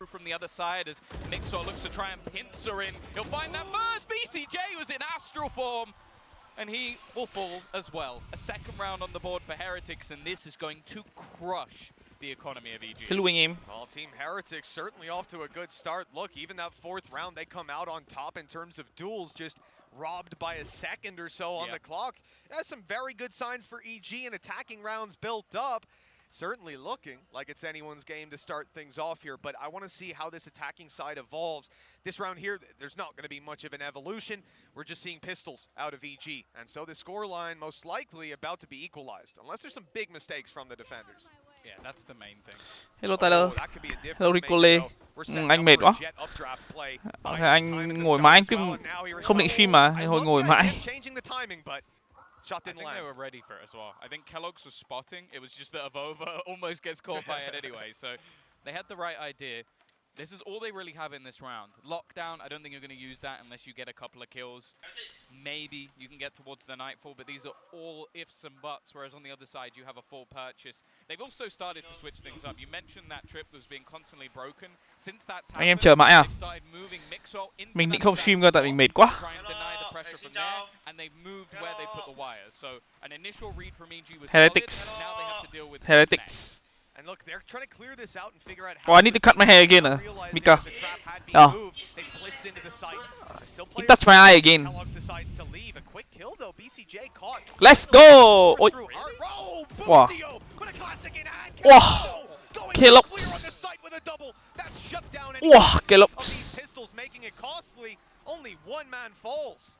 from the other side as Mixor looks to try and pincer in. He'll find that first. BCJ was in astral form, and he will fall as well. A second round on the board for Heretics, and this is going to crush the economy of EG. Well, Team Heretics certainly off to a good start. Look, even that fourth round, they come out on top in terms of duels, just robbed by a second or so on the clock. That's some very good signs for EG, and attacking rounds built up. Certainly looking like it's anyone's game to start things off here, but I want to see how this attacking side evolves. This round here, there's not going to be much of an evolution. We're just seeing pistols out of EG, and so the scoreline most likely about to be equalized, unless there's some big mistakes from the defenders. Yeah, that's the main thing. Hello Tyler. That could be a difference Hello Ricolle. Anh mệt quá. Okay, anh ngồi mãi cứ không định stream mà, thôi ngồi mãi. I think they were ready for it as well. I think Kellogg's was spotting. It was just that Avova almost gets caught by it anyway. So they had the right idea. This is all they really have in this round. Lockdown, I don't think you're going to use that unless you get a couple of kills. Maybe you can get towards the Nightfall, but these are all ifs and buts, whereas on the other side you have a full purchase. They've also started to switch things up. You mentioned that trip was being constantly broken. Since that's happened, Anh em chờ mãi à? they've started moving Mixor into Mình định that không trap stream cơ tại spot mình mệt to quá. try and deny the pressure from there, and they've moved where they put the wires. So an initial read from EG was Heretics. solid, and now they have to deal with Heretics. And look, they're trying to clear this out and figure out Oh, I need to cut my hair again, Mika. Oh. He touched my eye again. Let's go! Ôi. Wow. Wow. Kellogg's. Wow, Kellogg's. Pistols making it costly. Only one man falls.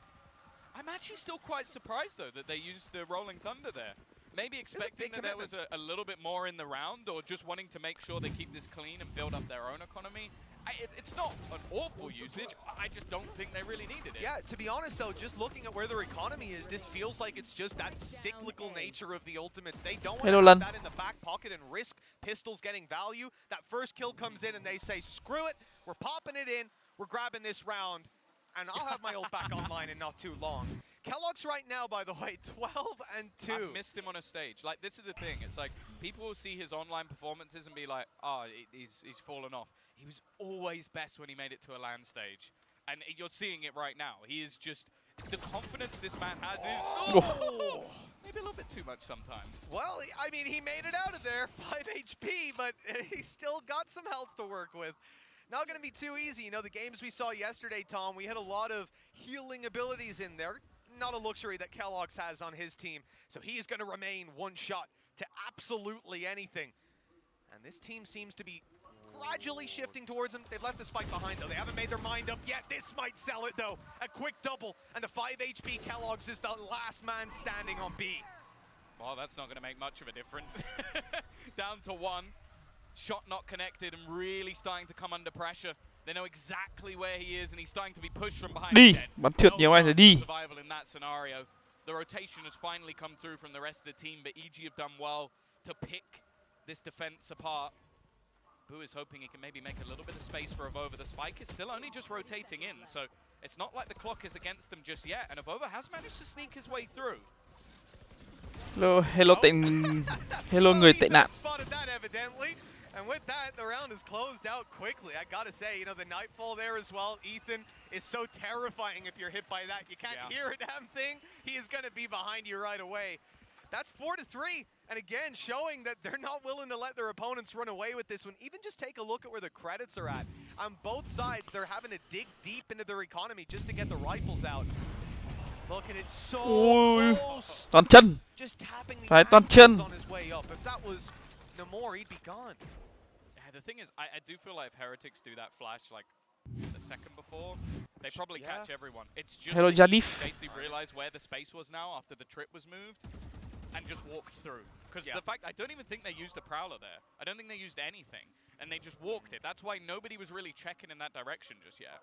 I'm actually still quite surprised though that they used the Rolling Thunder there. Maybe expecting that there was a little bit more in the round, or just wanting to make sure they keep this clean and build up their own economy. It's not an awful usage, I just don't think they really needed it. Yeah, to be honest though, just looking at where their economy is, this feels like it's just that cyclical nature of the ultimates. They don't want to have that in the back pocket and risk pistols getting value. That first kill comes in and they say, screw it, we're popping it in, we're grabbing this round, and I'll have my ult back online in not too long. Kellogg's right now, by the way, 12-2. I've missed him on a stage. Like, this is the thing. It's like, people will see his online performances and be like, oh, he's fallen off. He was always best when he made it to a LAN stage. And you're seeing it right now. He is just, the confidence this man has is, maybe a little bit too much sometimes. Well, I mean, he made it out of there, 5 HP, but he still got some health to work with. Not going to be too easy. You know, the games we saw yesterday, Tom, we had a lot of healing abilities in there. Not a luxury that Kellogg's has on his team. So he is going to remain one shot to absolutely anything. And this team seems to be gradually shifting towards him. They've left the spike behind, though. They haven't made their mind up yet. This might sell it, though. A quick double, and the 5 HP Kellogg's is the last man standing on B. Well, that's not going to make much of a difference. Down to 1. Shot not connected and really starting to come under pressure. They know exactly where he is, and he's starting to be pushed from behind. Đi, bắn trượt nhiều anh rồi đi. Survival in that scenario. The rotation has finally come through from the rest of the team, but EG have done well to pick this defense apart. Boo is hoping he can maybe make a little bit of space for Avova. The spike is still only just rotating in, so it's not like the clock is against them just yet, and Avova has managed to sneak his way through. Hello người tệ nạn. And with that, the round is closed out quickly. I gotta say, you know, the Nightfall there as well. Ethan is so terrifying if you're hit by that. You can't hear a damn thing. He is gonna be behind you right away. That's 4-3. And again, showing that they're not willing to let their opponents run away with this one. Even just take a look at where the credits are at. On both sides, they're having to dig deep into their economy just to get the rifles out. Look at it, so close. Toàn chân. Just tapping the chân on his way up. If that was no more, he'd be gone. Yeah, the thing is, I do feel like if Heretics do that flash like the second before, they probably catch everyone. It's just basically realize where the space was now after the trip was moved and just walked through. Because the fact, I don't even think they used a Prowler there. I don't think they used anything. And they just walked it. That's why nobody was really checking in that direction just yet.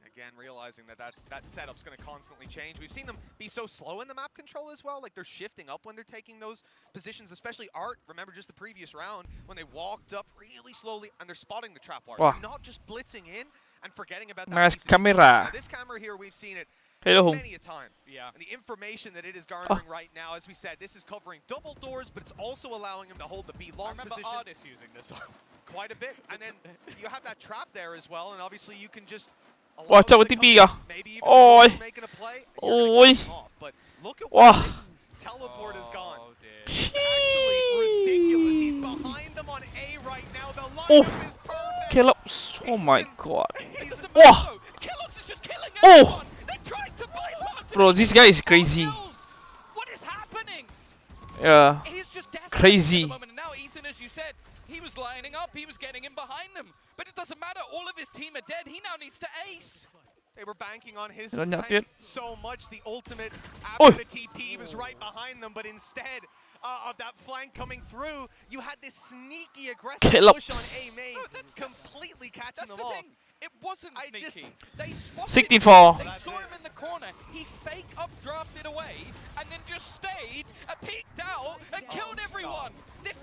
Again, realizing that setup's going to constantly change. We've seen them be so slow in the map control as well. Like, they're shifting up when they're taking those positions, especially Art. Remember just the previous round when they walked up really slowly and they're spotting the trap Art. Not just blitzing in and forgetting about that. Nice camera. This camera here, we've seen it Hello Hùng. many a time. Yeah. And the information that it is garnering right now, as we said, this is covering double doors, but it's also allowing him to hold the B long position. I remember Ardis using this one. Quite a bit. And then you have that trap there as well, and obviously you can just Wow, cho cái TP kìa. Ôi. Ôi. Wow. Teleport is gone. It's actually ridiculous. He's behind them on A right now. The lineup is perfect. Kellogg's. Oh my god. Wow. Kellogg's is just killing everyone. They tried to bypass. Bro, this guy is crazy. What is happening? Yeah. He's just crazy. At the moment. And now Ethan, as you said, he was lining up. He was getting in behind them. But it doesn't matter. All of his team are dead. He now needs to ace. They were banking on his flank so much. The ultimate after the TP was right behind them, but instead of that flank coming through, you had this sneaky aggressive push on A main, completely catching them off. It wasn't sneaky. They swapped 64. They saw him in the corner. He fake updrafted away and then just stayed, peeked out, and killed everyone. This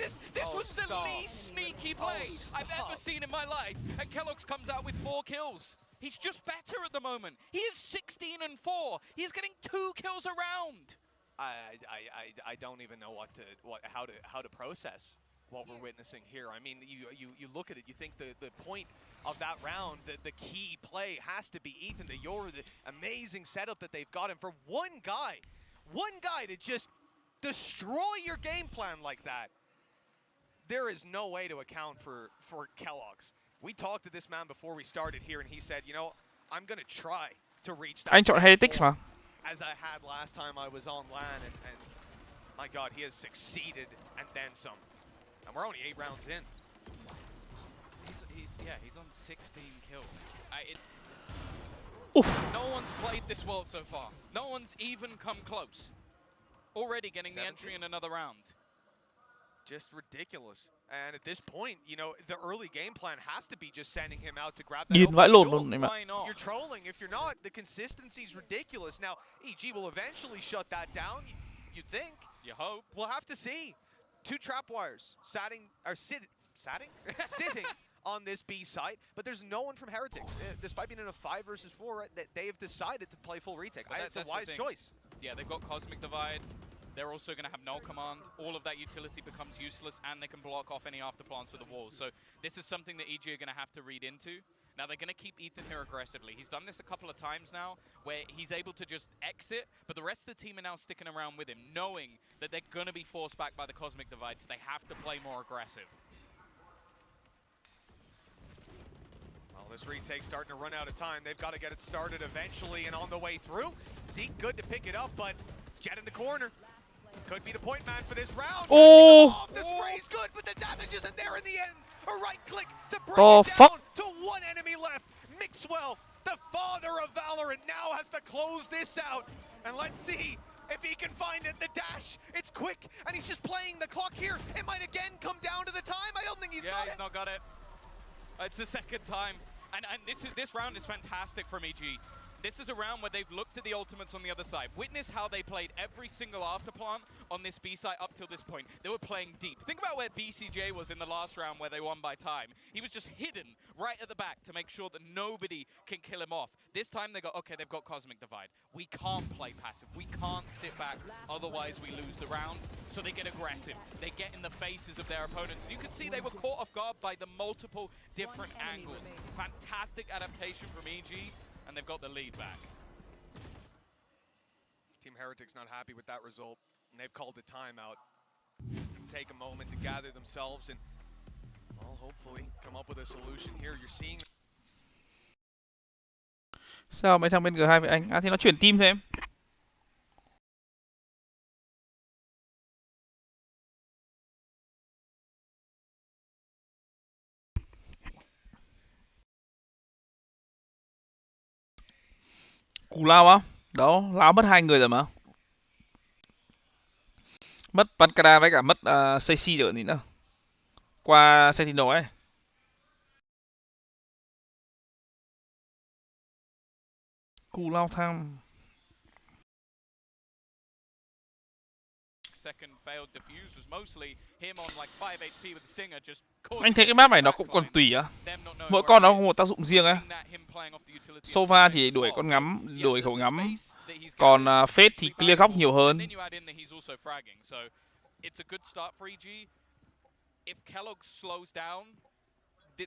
was the least sneaky play I've ever seen in my life. And Kellogg's comes out with 4 kills. He's just better at the moment. He is 16 and 4. He's getting 2 kills around. I don't even know how to process what we're witnessing here. I mean, you look at it, you think the point of that round, the key play has to be Ethan, the amazing setup that they've got, and for one guy to just destroy your game plan like that, there is no way to account for Kellogg's. We talked to this man before we started here, and he said, you know, I'm going to try to reach that Anh chọn HyperX mà. as I had last time I was on LAN, and my God, he has succeeded and then some. And we're only 8 rounds in. He's on 16 kills. No one's played this well so far. No one's even come close. Already getting 17. The entry in another round. Just ridiculous. And at this point, you know, the early game plan has to be just sending him out to grab that. Why not? You're trolling. If you're not, the consistency's ridiculous. Now, EG will eventually shut that down. You think? You hope. We'll have to see. 2 trap wires sitting on this B site, but there's no one from Heretics. Despite being in a 5 versus 4, they have decided to play full retake. That's a wise choice. Yeah, they've got Cosmic Divide. They're also going to have null command. All of that utility becomes useless, and they can block off any afterplants with the walls. So this is something that EG are going to have to read into. Now they're going to keep Ethan here aggressively. He's done this a couple of times now, where he's able to just exit, but the rest of the team are now sticking around with him, knowing that they're going to be forced back by the Cosmic Divide, so they have to play more aggressive. Well, this retake's starting to run out of time. They've got to get it started eventually, and on the way through, Zeke good to pick it up, but it's Jet in the corner. Could be the point man for this round. Oh! The spray's good, but the damage isn't there in the end. A right click to bring it down to 1 enemy left. Mixwell, the father of Valorant, now has to close this out. And let's see if he can find it. The dash, it's quick, and he's just playing the clock here. It might again come down to the time. I don't think he's got it. Yeah, he's not got it. It's the second time. And this round is fantastic from EG. This is a round where they've looked at the ultimates on the other side. Witness how they played every single afterplant on this B site up till this point. They were playing deep. Think about where BCJ was in the last round where they won by time. He was just hidden right at the back to make sure that nobody can kill him off. This time they go, okay, they've got Cosmic Divide. We can't play passive. We can't sit back, otherwise we lose the round. So they get aggressive. They get in the faces of their opponents. You can see they were caught off guard by the multiple different angles. Fantastic adaptation from EG. And they've got the lead back. Team Heretic's not happy with that result, and they've called a timeout. Take a moment to gather themselves and, well, hopefully come up with a solution here. You're seeing. Sao mấy thằng bên G2 vậy anh? À thì nó chuyển team thôi em. Cù lao á? Đó, lao mất 2 người rồi mà. Mất Pankara với cả mất Stacy rồi gì nữa. Qua Sentinel ấy. Cù lao tham. second failed defuse was mostly him on like 5 HP with the stinger just causing. Anh thấy cái map này nó cũng còn tùy á. Mỗi con nó có một tác dụng riêng á. Sova thì đuổi con ngắm, đuổi khẩu ngắm. Còn Fate thì clear góc nhiều hơn. It's a good start for EG. If Kellogg slows down,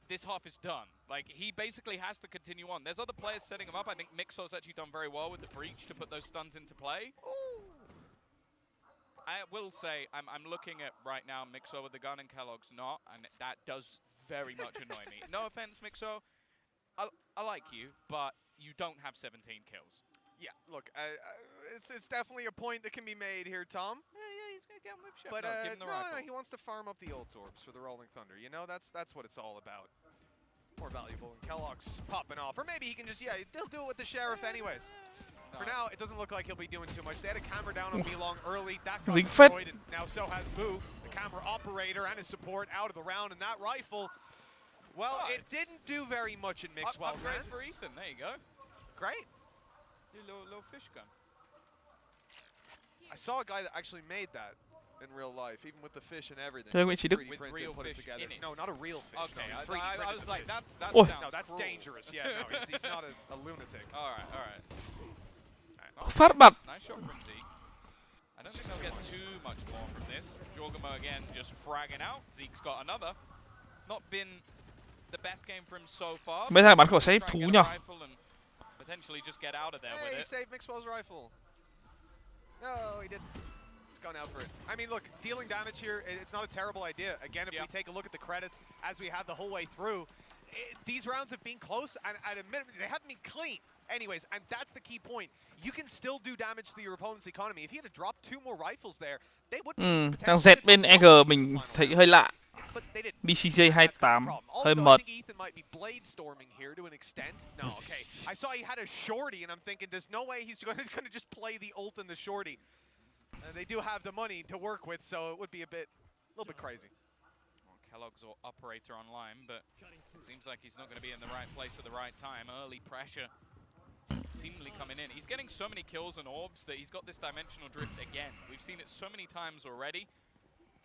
this half is done. Like, he basically has to continue on. There's other players setting him up. I think Mixo's actually done very well with the breach to put those stuns into play. I will say, I'm looking at right now Mixo with the gun and Kellogg's not, and that does very much annoy me. No offense, Mixo. I like you, but you don't have 17 kills. Yeah, look, it's definitely a point that can be made here, Tom. Yeah, he's gonna get him with shit. But give him the rifle. no, he wants to farm up the ult orbs for the Rolling Thunder. You know, that's what it's all about. More valuable than Kellogg's popping off, or maybe he can just he'll do it with the Sheriff anyways. No. For now, it doesn't look like he'll be doing too much. They had a camera down on B-Long early. That got destroyed, and now so has Boo, the camera operator, and his support out of the round. And that rifle, well, it didn't do very much in Mixwell's hands. For Ethan, there you go. Great. Little fish gun. I saw a guy that actually made that in real life, even with the fish and everything. 3D printed, real put it fish together. In it. No, not a real fish. Okay, no, I was like, that oh. sounds no, that's cruel. dangerous. Yeah, no, he's not a lunatic. All right. Phát bật. Nice shot from Zeke. I don't think they'll get too much more from this. Jorgamo again just fragging out. Zeke's got another. Not been the best game for him so far. Mấy thằng bắn khẩu save thú nhở. Potentially just get out of there hey, with he it. saved Mixwell's rifle. No, he didn't. He's gone out for it. I mean, look, dealing damage here, it's not a terrible idea. Again, if we take a look at the credits, as we have the whole way through, these rounds have been close, and at a minimum, they haven't been clean. Anyways, and that's the key point. You can still do damage to your opponent's economy. If you had to drop 2 more rifles there, they would Thằng Z bên EG mình thấy hơi lạ. BCJ 28 hơi mệt. Ethan might be blade storming here to an extent. No, okay. I saw he had a shorty, and I'm thinking there's no way he's going to just play the ult and the shorty. They do have the money to work with, so it would be a little bit crazy. Well, Kellogg's operator online, but it seems like he's not going to be in the right place at the right time. Early pressure seemingly coming in. He's getting so many kills and orbs that he's got this dimensional drift again. We've seen it so many times already.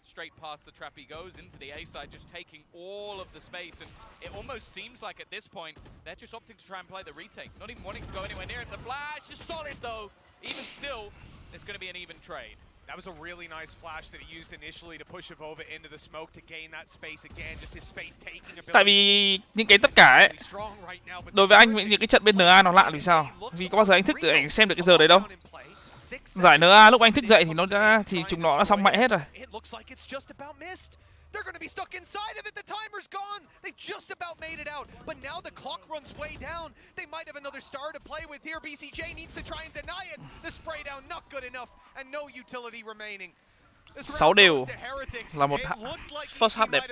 Straight past the trap he goes into the A side, just taking all of the space, and it almost seems like at this point they're just opting to try and play the retake, not even wanting to go anywhere near it. The flash is solid though. Even still, it's going to be an even trade. That was a really nice flash that he used initially to push Avova into the smoke to gain that space again, just his space taking ability. Tại vì những cái tất cả ấy, đối với anh những cái trận bên NA nó lạ vì sao? Vì có bao giờ anh thức anh xem được cái giờ đấy đâu. Giải NA lúc anh thức dậy thì chúng nó đã xong mẹ hết rồi. They're going to be stuck inside of it. The timer's gone. They've just about made it out. But now the clock runs way down. They might have another star to play with here. BCJ needs to try and deny it. The spray down not good enough. And no utility remaining. 6 đều là một first half đẹp.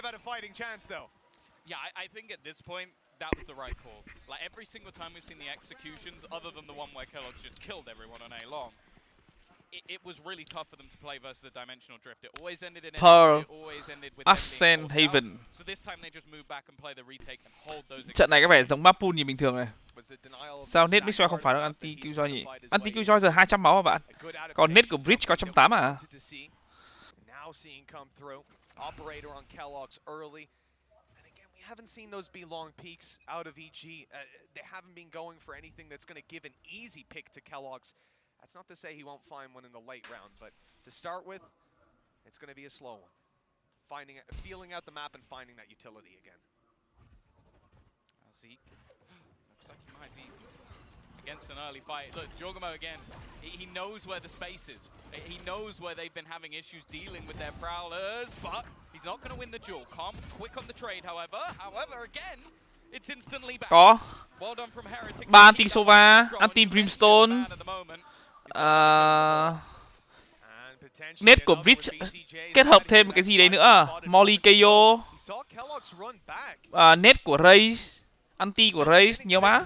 Yeah, I think at this point, that was the right call. Like every single time we've seen the executions, other than the one where Kellogg's just killed everyone on A long, it was really tough for them to play versus the dimensional drift. It always ended in Pearl, it always ended with Ascent, Haven. So this time they just move back and play the retake and hold those. Trận này có vẻ giống map pool như bình thường này. Sao net Mixwell không phải là anti Killjoy nhỉ? Anti Killjoy giờ 200 máu à bạn? Còn net của Bridge có 180 à? Now seeing come through. Operator on Kellogg's early. And again, we haven't seen those B-long peaks out of EG. They haven't been going for anything that's going to give an easy pick to Kellogg's. That's not to say he won't find one in the late round, but to start with, it's going to be a slow one. Feeling out the map and finding that utility again. Zeke looks like he might be against an early fight. Look, Jorgamo again, he knows where the space is. He knows where they've been having issues dealing with their prowlers, but he's not going to win the duel. Calm, quick on the trade, however. However, again, it's instantly back. Có. Well done from HyperX. 3 anti Sova, anti Brimstone. Net của Bridge kết hợp thêm một cái gì đấy nữa, Molly KO, net của Raze, anti của Raze nhiều má.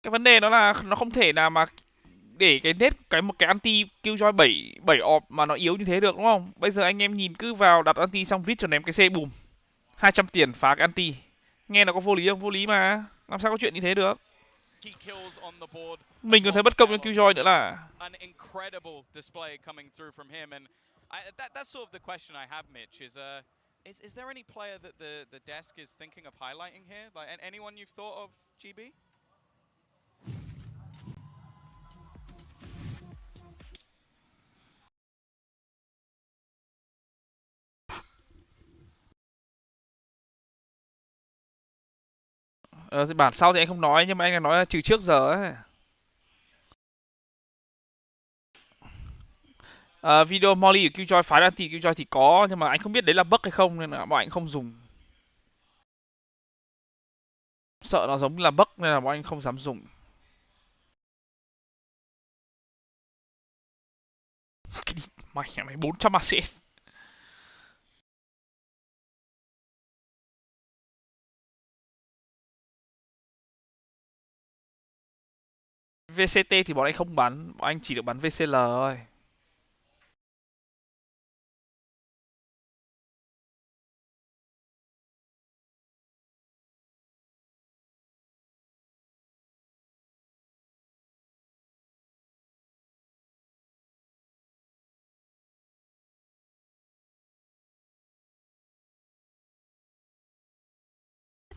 Cái vấn đề đó là nó không thể nào mà để cái net một cái anti Killjoy 7 orb mà nó yếu như thế được đúng không? Bây giờ anh em nhìn cứ vào đặt anti xong Bridge cho ném cái C bùm 200 tiền phá cái anti, nghe nó có vô lý không? Vô lý mà, làm sao có chuyện như thế được? Mình còn thấy bất công cho Killjoy nữa là. An incredible display coming through from him, and that's sort of the question I have, Mitch. Is there any player that the desk is thinking of highlighting here? Like anyone you've thought of, GB? Thì bản sau thì anh không nói, nhưng mà anh là nói là trừ trước giờ ấy. Video Molly của Killjoy phá anti Killjoy thì có, nhưng mà anh không biết đấy là bug hay không nên là bọn anh không dùng. Sợ nó giống là bug nên là bọn anh không dám dùng. Mày 400 ACS. VCT thì bọn anh không bắn, bọn anh chỉ được bắn VCL thôi.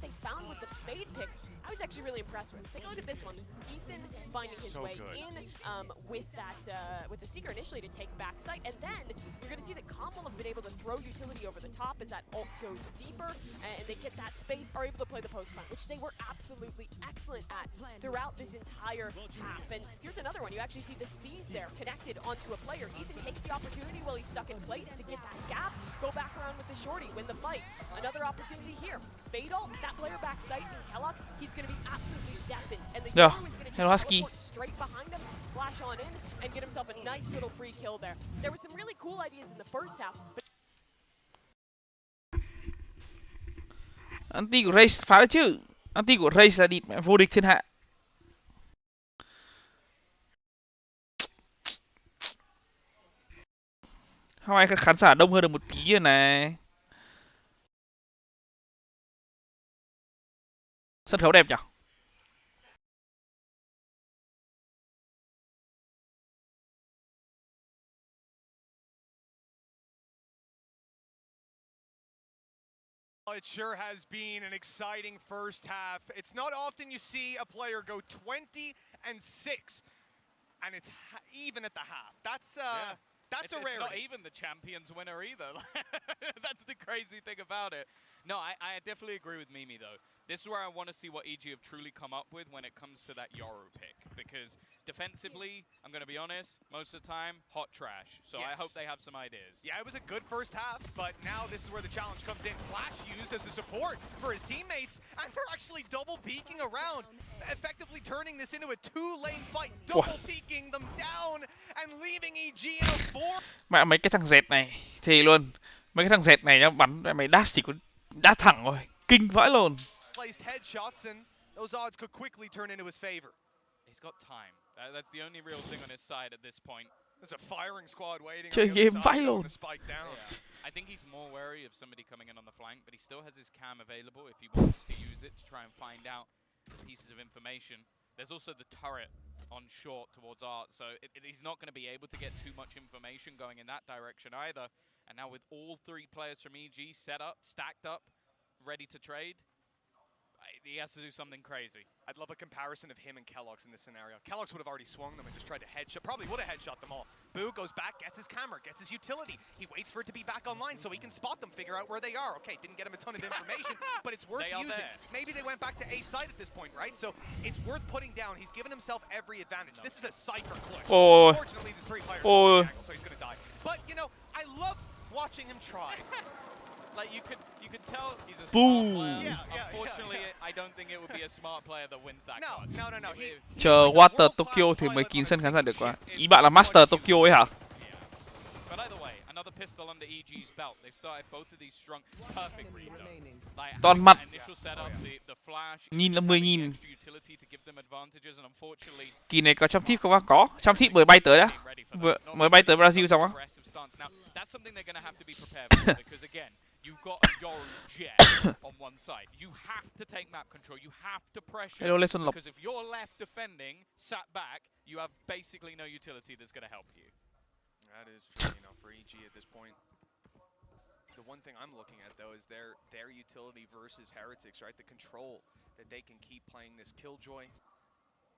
They found with the fade pick, I was actually really impressed with. Take a look at this one. This is Ethan finding his way in with the Seeker initially to take back sight, and then you're going to see that Cong will have been able to throw utility over the top as that ult goes deeper, and they get that space, are able to play the post plant, which they were absolutely excellent at throughout this entire half. And here's another one. You actually see the C's there connected onto a player. Ethan takes the opportunity while he's stuck in place to get that gap, go back around with the shorty, win the fight. Another opportunity here. Fade ult, that player back sight, and Kellogg's, he's going to be absolutely deafened. And the hero is going to teleport straight behind him, flash on in, and get himself a nice little free kill there. There were some really cool ideas in the first half, but Anti của Raze phá được chứ. Anti của Raze là địt mẹ vô địch thiên hạ. Hôm nay khán giả đông hơn được một tí rồi này. Sân khấu đẹp nhỉ? It sure has been an exciting first half. It's not often you see a player go 20-6, and it's even at the half. That's That's a rarity. It's not even the champions winner either. That's the crazy thing about it. No, I definitely agree with Mimi though. This is where I want to see what EG have truly come up with when it comes to that Yoru pick. Because defensively, I'm going to be honest, most of the time, hot trash. So yes. I hope they have some ideas. Yeah, it was a good first half, but now this is where the challenge comes in. Flash used as a support for his teammates, and they're actually double peeking around, effectively turning this into a two-lane fight, double peeking them down, and leaving EG in a 4. Mẹ mấy cái thằng dẹt này, thì luôn. Mấy cái thằng dẹt này nhá, bắn mày dash chỉ có dash thẳng rồi. Kinh vãi luôn. Placed headshots, and those odds could quickly turn into his favor. He's got time. That's the only real thing on his side at this point. There's a firing squad waiting Chơi on the game other vãi side luôn. to spike down. Yeah. I think he's more wary of somebody coming in on the flank, but he still has his cam available if he wants to use it to try and find out pieces of information. There's also the turret on short towards Art, so he's not going to be able to get too much information going in that direction either. And now with all three players from EG set up, stacked up, ready to trade, he has to do something crazy. I'd love a comparison of him and Kellogg's in this scenario. Kellogg's would have already swung them and just tried to headshot. Probably would have headshot them all. Boo goes back, gets his camera, gets his utility. He waits for it to be back online so he can spot them, figure out where they are. Okay, didn't get him a ton of information, but it's worth using. Maybe they went back to A site at this point, right? So it's worth putting down. He's given himself every advantage. This is a Cypher clutch. Unfortunately, there's 3 players on the angle, so he's going to die. But, you know, I love watching him try. Like you could tell he's a smart player. Unfortunately, yeah. I don't think it would be a smart player that wins that card. No. Chờ Water Tokyo thì mới kín sân khán giả được quá. Ý bạn là Master Tokyo ấy hả? But either way, another pistol under EG's belt. They've started both of these strong, perfect read though. Like, toàn mặt. Initial setup, the flash, nhìn là 10.000. utility to give them advantages, and unfortunately, kỳ này có trăm tip không á? Có. Trăm tip mới bay tới á. Mới bay tới Brazil xong á. Now, that's something they're going to have to be prepared for because again, You've got a Yoru Jet on one side. You have to take map control. You have to pressure. Hello, Lê Xuân Lộc. Because if you're left defending, sat back, you have basically no utility that's going to help you. That is true, you know, for EG at this point. The one thing I'm looking at, though, is their utility versus Heretics, right? The control that they can keep playing this Killjoy.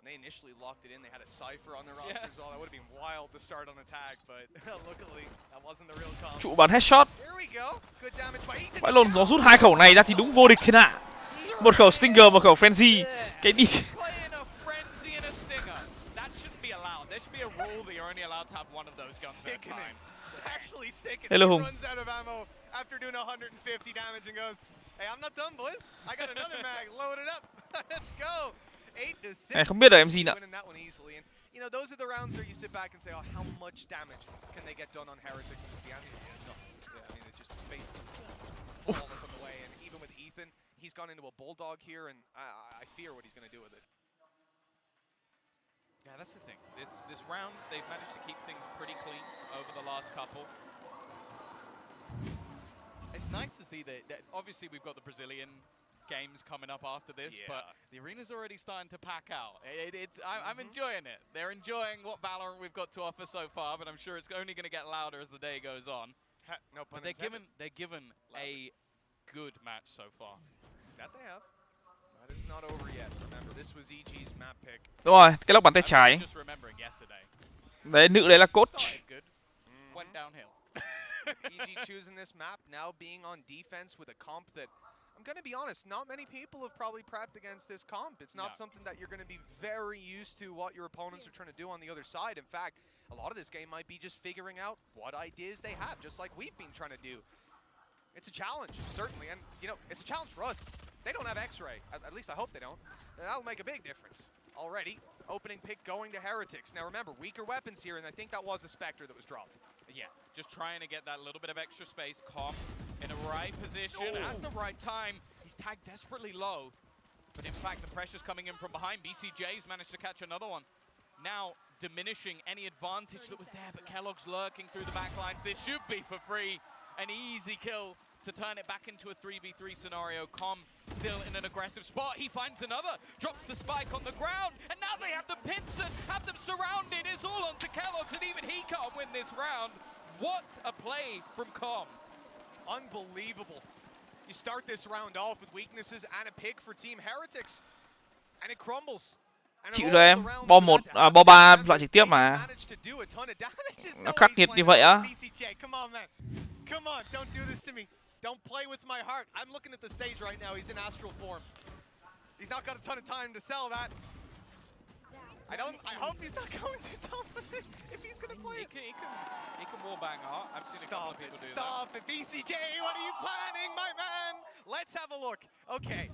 When they initially locked it in, they had a Cypher on their roster as well. That would have been wild to start on attack, but luckily, that wasn't the real combo. Trụ bắn headshot. Here we go. Good damage by Ethan. Phải lồn, nó rút hai khẩu này ra thì đúng vô địch thiên hạ. Một khẩu Stinger, một khẩu Frenzy. Cái đi. Playing a Frenzy and a Stinger. That shouldn't be allowed. There should be a rule that you're only allowed to have one of those guns at a time. It's actually sickening. Hello, He Hùng. runs out of ammo after doing 150 damage and goes, hey, I'm not done, boys. I got another mag. Load it up. Let's go. 8 to 6. Không biết là em gì nữa. Winning that one easily. And you know, those are the rounds where you sit back and say, oh, how much damage can they get done on Heretics? And the answer is no. Yeah, I mean, it just basically flawless on the way. And even with Ethan, he's gone into a Bulldog here, and I fear what he's going to do with it. Yeah, that's the thing. This round, they've managed to keep things pretty clean over the last couple. It's nice to see that obviously we've got the Brazilian games coming up after this, but the arena's already starting to pack out. I'm enjoying it. They're enjoying what Valorant we've got to offer so far, but I'm sure it's only going to get louder as the day goes on. No pun But they're given a good match so far. That they have. But it's not over yet. Remember, this was EG's map pick. Đúng rồi, cái lốc bàn tay trái. Just remembering yesterday. Đấy, nữ đấy là coach. Started good, went downhill. EG choosing this map, now being on defense with a comp that, I'm going to be honest, not many people have probably prepped against this comp. It's not something that you're going to be very used to what your opponents are trying to do on the other side. In fact, a lot of this game might be just figuring out what ideas they have, just like we've been trying to do. It's a challenge, certainly, and, you know, it's a challenge for us. They don't have X-Ray, at least I hope they don't. That'll make a big difference. Already, opening pick going to Heretics. Now remember, weaker weapons here, and I think that was a Spectre that was dropped. Yeah, just trying to get that little bit of extra space. Cong in a right position at the right time. He's tagged desperately low, but in fact, the pressure's coming in from behind. BCJ's managed to catch another one. Now, diminishing any advantage that was there, but Kellogg's lurking through the back lines. This should be for free. An easy kill to turn it back into a 3v3 scenario. Com still in an aggressive spot. He finds another, drops the spike on the ground, and now they have the pincer, have them surrounded. It's all onto Kellogg's, and even he can't win this round. What a play from Com. Unbelievable. You start this round off with weaknesses and a pick for Team Heretics, and it crumbles. Chịu rồi em, bom 1, bom 3 loại trực tiếp mà. Nó khắc nghiệt như vậy á. Come on, don't do this to me. Don't play with my heart. I'm looking at the stage right now. He's in astral form. He's not got a ton of time to sell that. I hope he's not going to dominate if he's going to play it. He can wallbang art. I've seen a couple of people do that. Stop it, BCJ. What are you planning, my man? Let's have a look. Okay.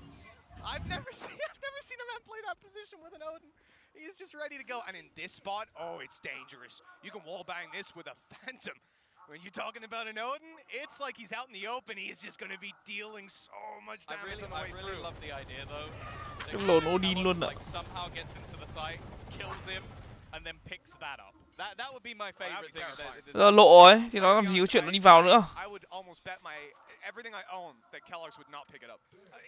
I've never seen a man play that position with an Odin. He's just ready to go. And in this spot, oh, it's dangerous. You can wallbang this with a Phantom. When you're talking about an Odin, it's like he's out in the open. He's just going to be dealing so much damage on the way through. I really love the idea, though. Cái lồn Odin luôn ạ. Like somehow gets into the site, kills him, and then picks that up. That would be my favorite thing. Giờ lộ ấy, thì nó làm gì có chuyện nó đi vào nữa. I would almost bet everything I own that Kellogg's would not pick it up.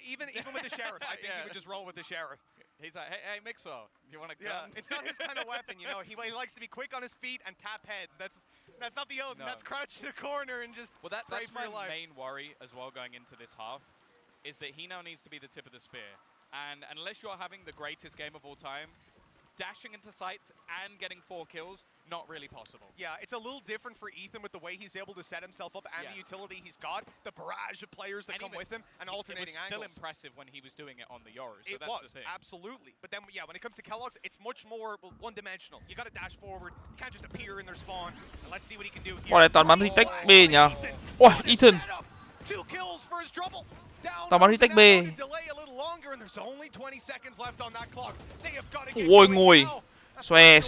Even with the Sheriff, I think he would just roll with the Sheriff. He's like, hey, Mixo, you want to come? Yeah, it's not his kind of weapon, you know. He likes to be quick on his feet and tap heads. That's not the Odin. No. That's crouch in a corner and just that's my main worry as well going into this half, is that he now needs to be the tip of the spear. And unless you're having the greatest game of all time, dashing into sites and getting 4 kills, not really possible. Yeah, it's a little different for Ethan with the way he's able to set himself up and the utility he's got, the barrage of players that come with him, and alternating angles. It was still impressive when he was doing it on the Yoru, so that's the thing. Absolutely. But then, yeah, when it comes to Kellogg's, it's much more one-dimensional. You got to dash forward. You can't just appear in their spawn. And let's see what he can do here. Ôi, toàn bắn retake B nhỉ. Ôi, Ethan. 2 kills for his trouble. Toàn bắn retake B. Ôi, ngồi. Xòe.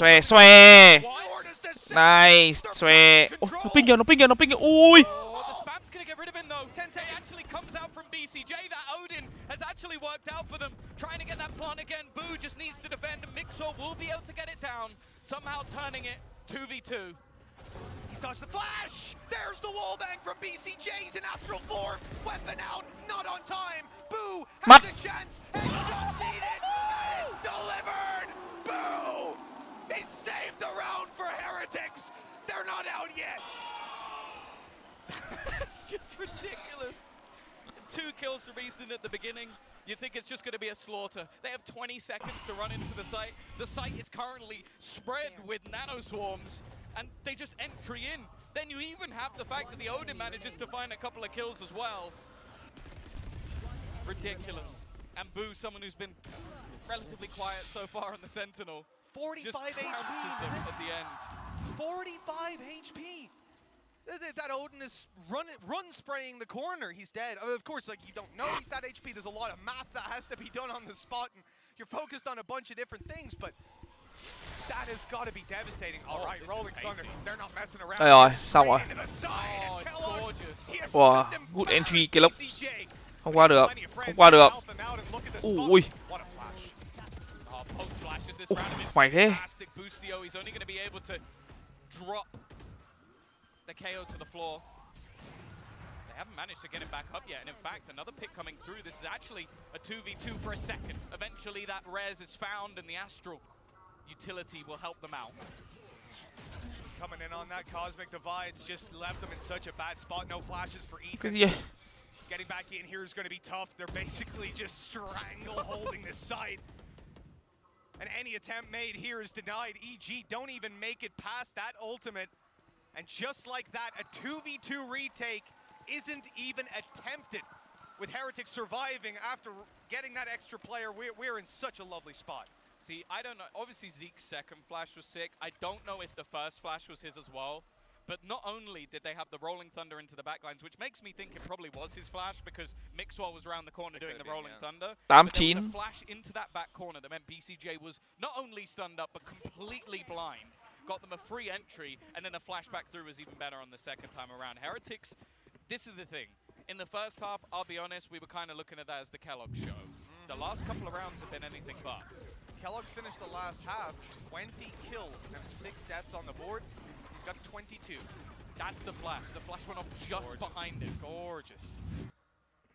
Nice, xòe. Ôi, nó ping kìa. Ui. The spam's gonna get rid of him though. Tensei actually comes out from BCJ. That Odin has actually worked out for them. Trying to get that plant again. Boo just needs to defend. Mixor will be able to get it down. Somehow turning it 2v2. He's dodged the flash. There's the wall bang from BCJ. He's in astral form. Weapon out, not on time. Boo has a chance. Headshot needed. And it's delivered. Boo! He saved the round for Heretics. They're not out yet. It's just ridiculous. 2 kills from Ethan at the beginning. You think it's just going to be a slaughter. They have 20 seconds to run into the site. The site is currently spread with nano swarms, and they just entry in. Then you even have the fact that the Odin manages to find a couple of kills as well. Ridiculous. And Boo, someone who's been relatively quiet so far on the Sentinel. 45 just HP them at the end. 45 HP. That Odin is run spraying the corner. He's dead. Of course, like, you don't know he's that HP. There's a lot of math that has to be done on the spot, and you're focused on a bunch of different things, but that has got to be devastating. All right, Rolling Thunder, they're not messing around. Rồi, xong rồi. Wow, good entry Kelox. Không qua được. Không qua được. Ui. Mày thế. The KO to the floor. They haven't managed to get him back up yet, and in fact, another pick coming through. This is actually a 2v2 for a second. Eventually, that res is found, and the Astral utility will help them out. Coming in on that Cosmic Divide's just left them in such a bad spot. No flashes for Ethan. Cái gì vậy? Getting back in here is going to be tough. They're basically just strangle holding this site. And any attempt made here is denied. EG don't even make it past that ultimate. And just like that, a 2v2 retake isn't even attempted. With Heretics surviving after getting that extra player, we're in such a lovely spot. See, I don't know. Obviously, Zeke's second flash was sick. I don't know if the first flash was his as well. But not only did they have the Rolling Thunder into the backlines, which makes me think it probably was his flash because Mixwell was around the corner doing the Rolling Thunder. But there was a flash into that back corner that meant BCJ was not only stunned up, but completely blind. Got them a free entry, and then the flashback through was even better on the second time around. Heretics, this is the thing. In the first half, I'll be honest, we were kind of looking at that as the Kellogg show. The last couple of rounds have been anything but. Kellogg's finished the last half, 20 kills and 6 deaths on the board. He's got 22. That's the flash. The flash went off just behind him. Gorgeous.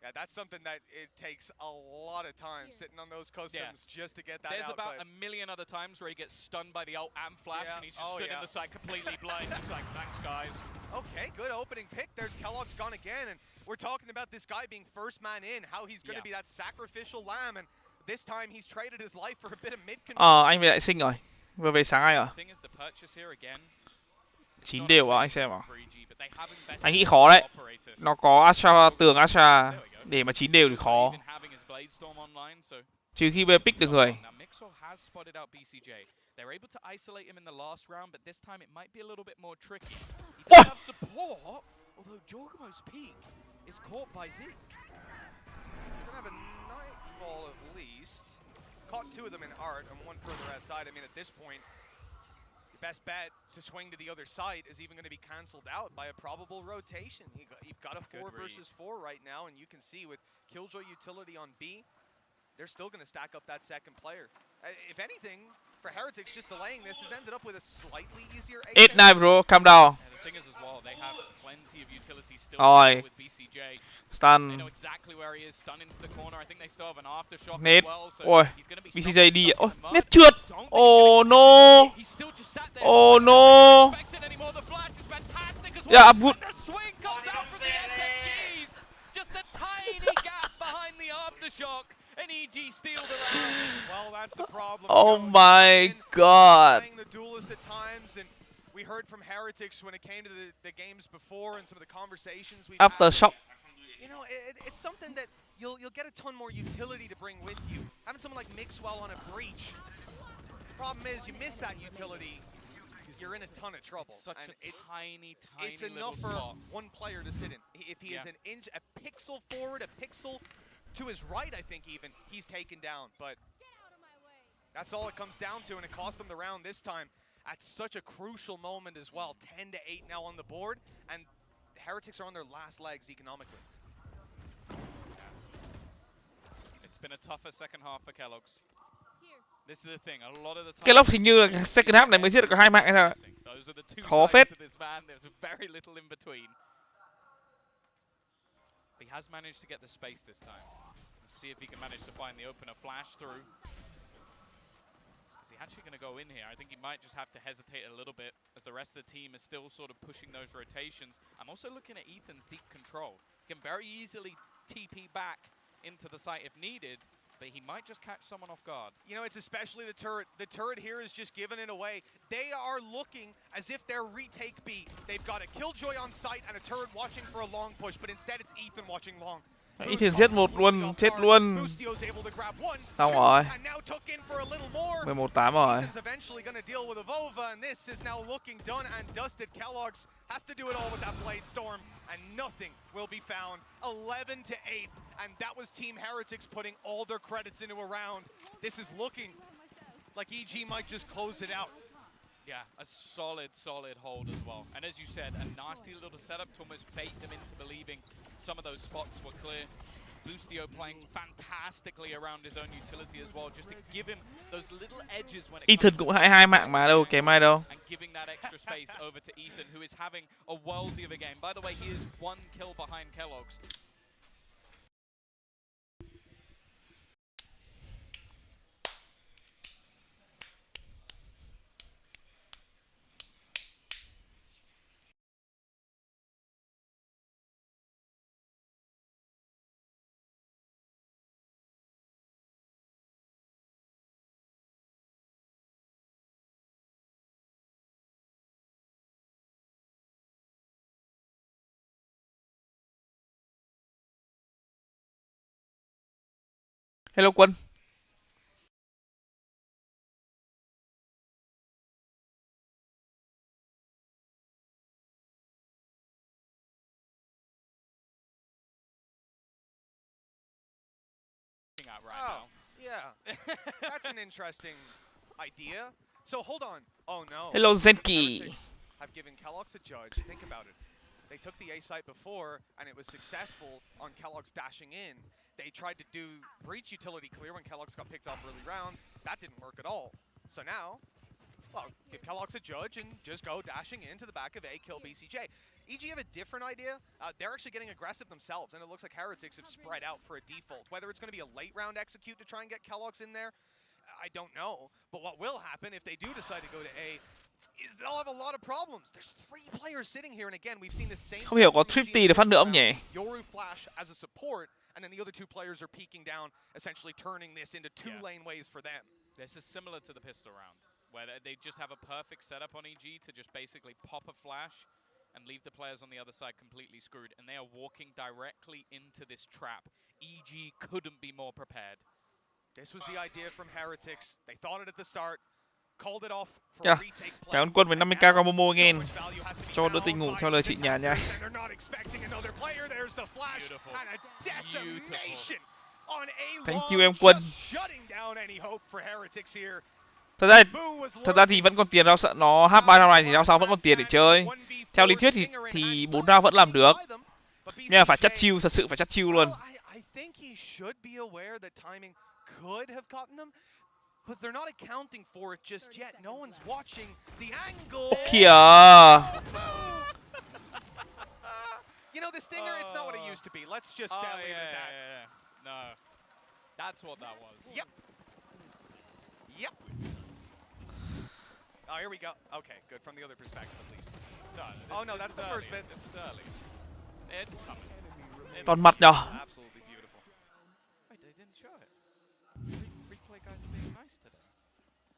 Yeah, that's something that it takes a lot of time sitting on those customs just to get that There's out. There's about a million other times where he gets stunned by the ult and flash, and he's just stood in the side completely blind. It's like, thanks, guys. Okay, good opening pick. There's Kellogg's gone again, and we're talking about this guy being first man in, how he's going to be that sacrificial lamb, and this time he's traded his life for a bit of mid-control. Anh về lại sinh rồi. Vừa về sáng ai rồi? 9 đều à, anh xem à? Anh nghĩ khó đấy. Nó có Astra, tường Astra để mà 9 đều thì khó. Trừ khi về pick được người. Fall at least. He's caught 2 of them in art and 1 further outside. I mean, at this point, the best bet to swing to the other side is even going to be cancelled out by a probable rotation. You've got a 4 versus 4 right now, and you can see with Killjoy utility on B, they're still going to stack up that second player. If anything, for Heretics, just delaying this has ended up with a slightly easier 8-9 bro, calm down. The thing is as well, they have plenty of utility still with BCJ. Stun. They know exactly where he is, stun into the corner. I think they still have an aftershock Nết. as well, so Ôi, he's going to be BCJ đi. Ôi, nết trượt. Oh no. Oh no. Yeah, I'm good. The swing comes out from the SMGs. Just a tiny gap behind the aftershock. And EG steal the round. Well, that's the problem. Oh my god. Playing the duelist at times, and we heard from Heretics when it came to the games before and some of the conversations we've Aftershock. You know, it's something that you'll get a ton more utility to bring with you. Having someone like Mixwell on a breach. Problem is, you miss that utility, you're in a ton of trouble. It's tiny it's enough for one player to sit in. If he is an inch, a pixel forward, a pixel to his right, I think even, he's taken down. But that's all it comes down to, and it cost them the round this time at such a crucial moment as well. 10-8 now on the board, and the Heretics are on their last legs economically. It's been a tougher second half for Kellogg's. This is the thing, a lot of the time Kellogg's hình như là second half này mới giết được 2 mạng hay sao? Those are the two Khó sides phết. to this man. There's very little in between. But he has managed to get the space this time. Let's see if he can manage to find the opener. Flash through. Is he actually going to go in here? I think he might just have to hesitate a little bit as the rest of the team is still sort of pushing those rotations. I'm also looking at Ethan's deep control. He can very easily TP back into the site if needed, but he might just catch someone off guard. You know, it's especially the turret. The turret here is just giving it away. They are looking as if they're retake B. They've got a Killjoy on site and a turret watching for a long push, but instead it's Ethan watching long. Ethan giết một luôn, chết luôn. Xong rồi. 11-8 rồi. Ethan's eventually going to deal with Avova, and this is now looking done and dusted. Kellogg's has to do it all with that Blade Storm, and nothing will be found. 11-8, and that was Team Heretics putting all their credits into a round. This is looking like EG might just close it out. Yeah, a solid hold as well. And as you said, a nasty little setup to almost bait them into believing some of those spots were clear. Boostio playing fantastically around his own utility as well, just to give him those little edges when it Ethan cũng 22 mạng mà đâu kém ai đâu. And giving that extra space over to Ethan, who is having a worldly of a game. By the way, he is 1 kill behind Kellogg's. Hello Quân. Yeah. That's an interesting idea. So hold on. Oh no. Hello Zenki. Have given Kellogg's a judge. Think about it. They took the A site before, and it was successful on Kellogg's dashing in. They tried to do breach utility clear when Kellogg's got picked off early round. That didn't work at all. So now, well, give Kellogg's a judge and just go dashing into the back of A, kill BCJ. EG have a different idea. They're actually getting aggressive themselves, and it looks like Heretics have spread out for a default. Whether it's going to be a late round execute to try and get Kellogg's in there, I don't know. But what will happen if they do decide to go to A is they'll have a lot of problems. There's 3 players sitting here, and again, we've seen the same. Không hiểu có Thrifty để phát nữa không nhỉ? Yoru Flash as a support, and then the other 2 players are peeking down, essentially turning this into 2 laneways for them. This is similar to the pistol round, where they just have a perfect setup on EG to just basically pop a flash and leave the players on the other side completely screwed, and they are walking directly into this trap. EG couldn't be more prepared. This was the idea from Heretics. They thought it at the start, called it off for Yeah. a retake play. Cảm ơn Quân với 50k qua MoMo again. Cho đỡ tình ngủ theo lời chị nhà nha. They're not expecting another player. There's the flash and a decimation on A. Thank you em Quân. Shutting down any hope for Heretics here. Thật ra thì vẫn còn tiền đâu, sợ nó H3 round này thì round sau vẫn còn tiền để chơi. Theo lý thuyết thì 4 round vẫn làm được. Nhưng mà phải chất chill, thật sự phải chất chill luôn. I think he should be aware that timing could have gotten them, but they're not accounting for it just yet. No one's watching the angle. Kìa. You know, the stinger, it's not what it used to be. Let's just leave it at that. Yeah. No, that's what that was. Yep. Oh, here we go. Okay, good. From the other perspective, at least. No, that's the first bit. This is early. It's coming. Toàn mặt nhờ. Absolutely beautiful. Wait, they didn't show it. Replay guys are being nice today.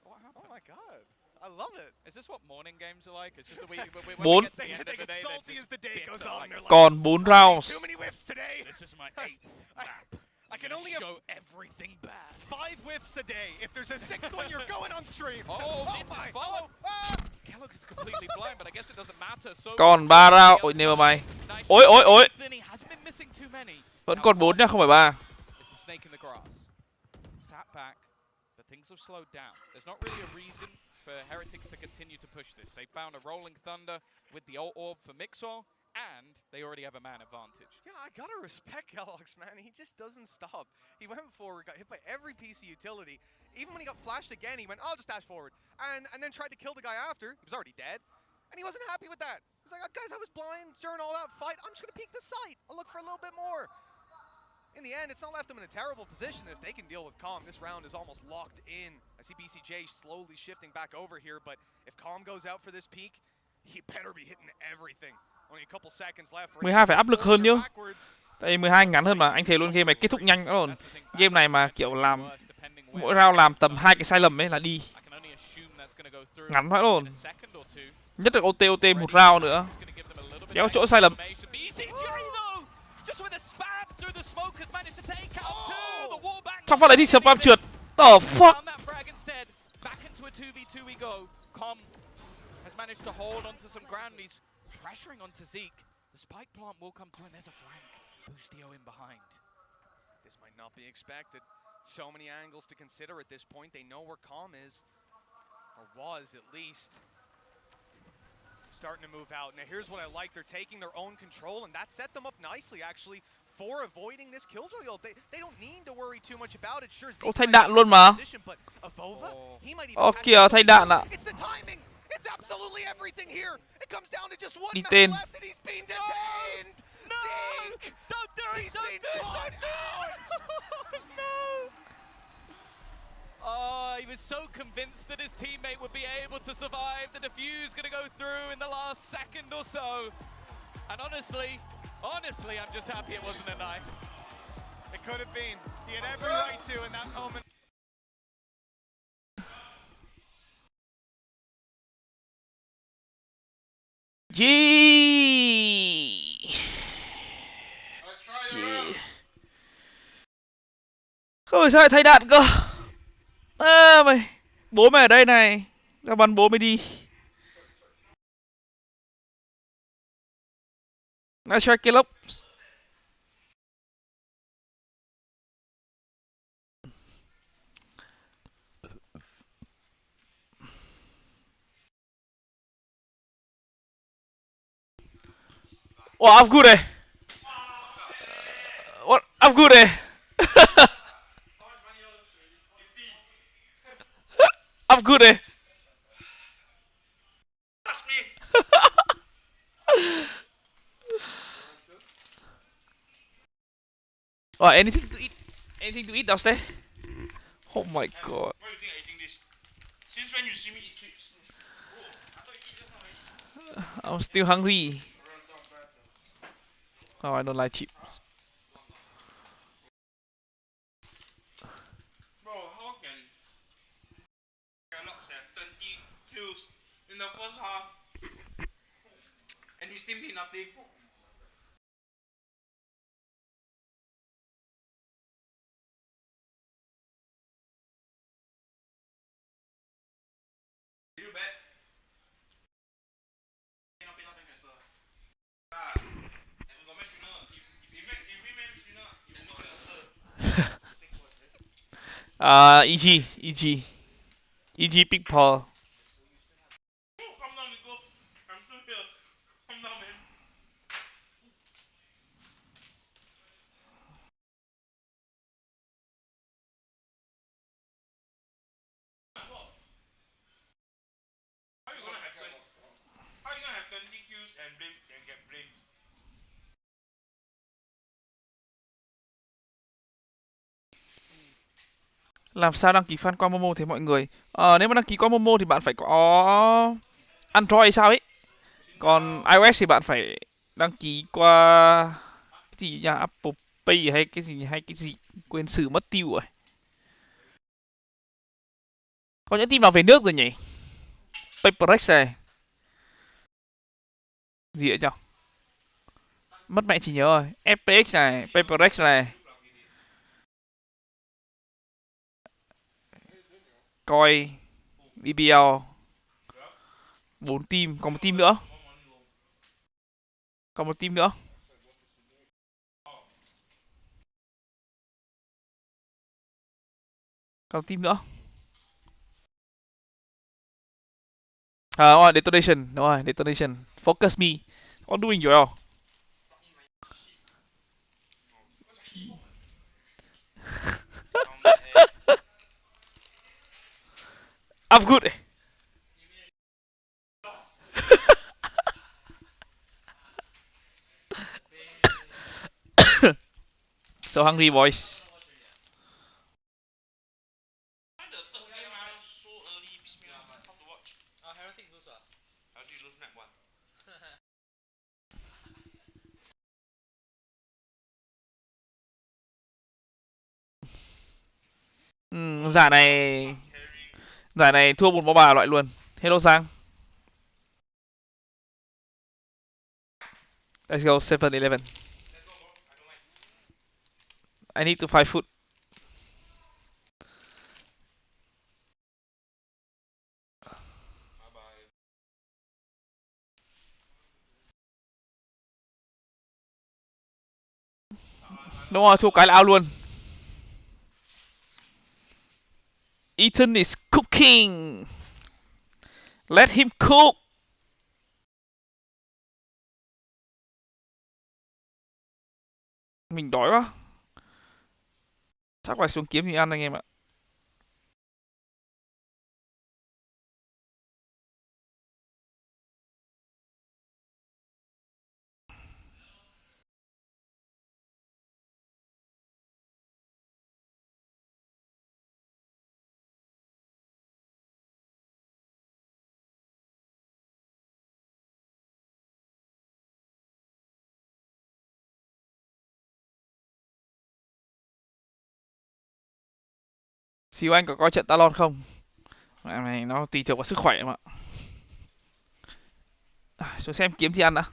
What happened? Oh my god. I love it. Is this what morning games are like? It's just that we when 4. we get to the end of They the get day, salty as the day goes on. They're like, Còn 4 rounds. too many whiffs today. This is my 8th map. I can only have show everything bad. 5 whiffs a day. If there's a 6th one, you're going on stream. Oh, this is my. fast. Ah! Kellogg's is completely blind, but I guess it doesn't matter. So Còn 3 round. Ôi never mind. Ôi. He hasn't been missing too many. Vẫn còn 4 nha, không phải 3. It's a snake in the grass. Sat back, but things have slowed down. There's not really a reason for Heretics to continue to push this. They found a rolling thunder with the ult orb for Mixwell, and they already have a man advantage. Yeah, I gotta respect Kellogg's, man. He just doesn't stop. He went forward, got hit by every piece of utility. Even when he got flashed again, he went, I'll just dash forward. And then tried to kill the guy after. He was already dead. And he wasn't happy with that. He's like, guys, I was blind during all that fight. I'm just going to peek the sight. I'll look for a little bit more. In the end, it's not left them in a terrible position. If they can deal with Calm, this round is almost locked in. I see BCJ slowly shifting back over here, but if Calm goes out for this peak, he better be hitting everything. Only a couple seconds left. 12 phải áp lực hơn chứ. Tại vì 12 ngắn hơn mà, anh thấy luôn game này kết thúc nhanh luôn. Game này mà kiểu làm mỗi round làm tầm 2 cái sai lầm ấy là đi. Ngắn vậy luôn. Nhất là OT một round nữa. Kéo chỗ sai lầm. Trong phát đấy thì spam trượt. The fuck. Managed to hold onto some ground. He's pressuring onto Zeke. The spike plant will come through, and there's a flank. Boostio in behind. This might not be expected. So many angles to consider at this point. They know where Calm is, or was at least. Starting to move out. Now here's what I like. They're taking their own control, and that set them up nicely, actually, for avoiding this killjoy ult. They don't need to worry too much about it. Sure, Zeke thay đạn luôn mà. Kìa, thay đạn ạ. It's absolutely everything here. It comes down to just one Đi man tên. left, and he's being detained. No! Zeke! Don't do it! He's Don't been do it! caught out. No! Oh, he was so convinced that his teammate would be able to survive. The defuse going to go through in the last second or so. And honestly, I'm just happy it wasn't a knife. It could have been. He had every right to in that moment. G. Không phải sao lại thay đạn cơ. À mày, bố mày ở đây này, tao bắn bố mày đi. Nice try, kill up. Oh, I'm good eh. What? I'm good eh. I'm good eh. Oh, anything to eat? Anything to eat downstairs? Oh my god. Why do you think I'm eating this? Since when you see me eat chips? Oh, I thought you eat just now. I'm still hungry. Oh, I don't like chips. Bro, how can Galax have 20 kills in the first half and his team did nothing? You bet. EG Big Paul. Calm down, Nico. I'm still here. Calm down, man. How you gonna have 20 kills and get blamed? Làm sao đăng ký fan qua MoMo thế mọi người? Nếu mà đăng ký qua MoMo thì bạn phải có Android hay sao ấy. Còn iOS thì bạn phải đăng ký qua cái gì nhỉ? Apple Pay hay cái gì quên sử mất tiêu rồi. Có những team nào về nước rồi nhỉ? HyperX này. Gì vậy nhỉ? Mất mẹ chỉ nhớ rồi. FPX này, HyperX này. Coi BBL 4 team, còn một team nữa. Còn một team nữa. Còn team nữa. Detonation, đúng rồi, Detonation. Focus me. What doing Joel? I'm good. So hungry, boys. Why the third game so early? Bismillah, how to watch? Heretics lose ah. Heretics lose map 1. Giải này thua 1-3 loại luôn. Hello Sang. Let's go 7-11. I need to find food. Đúng rồi, thua cái là out luôn. Ethan is cooking. Let him cook. Mình đói quá. Chắc phải xuống kiếm gì ăn anh em ạ. Xíu anh có coi trận Talon không? Em này nó tùy thuộc vào sức khỏe em ạ. Xuống xem kiếm gì ăn đã.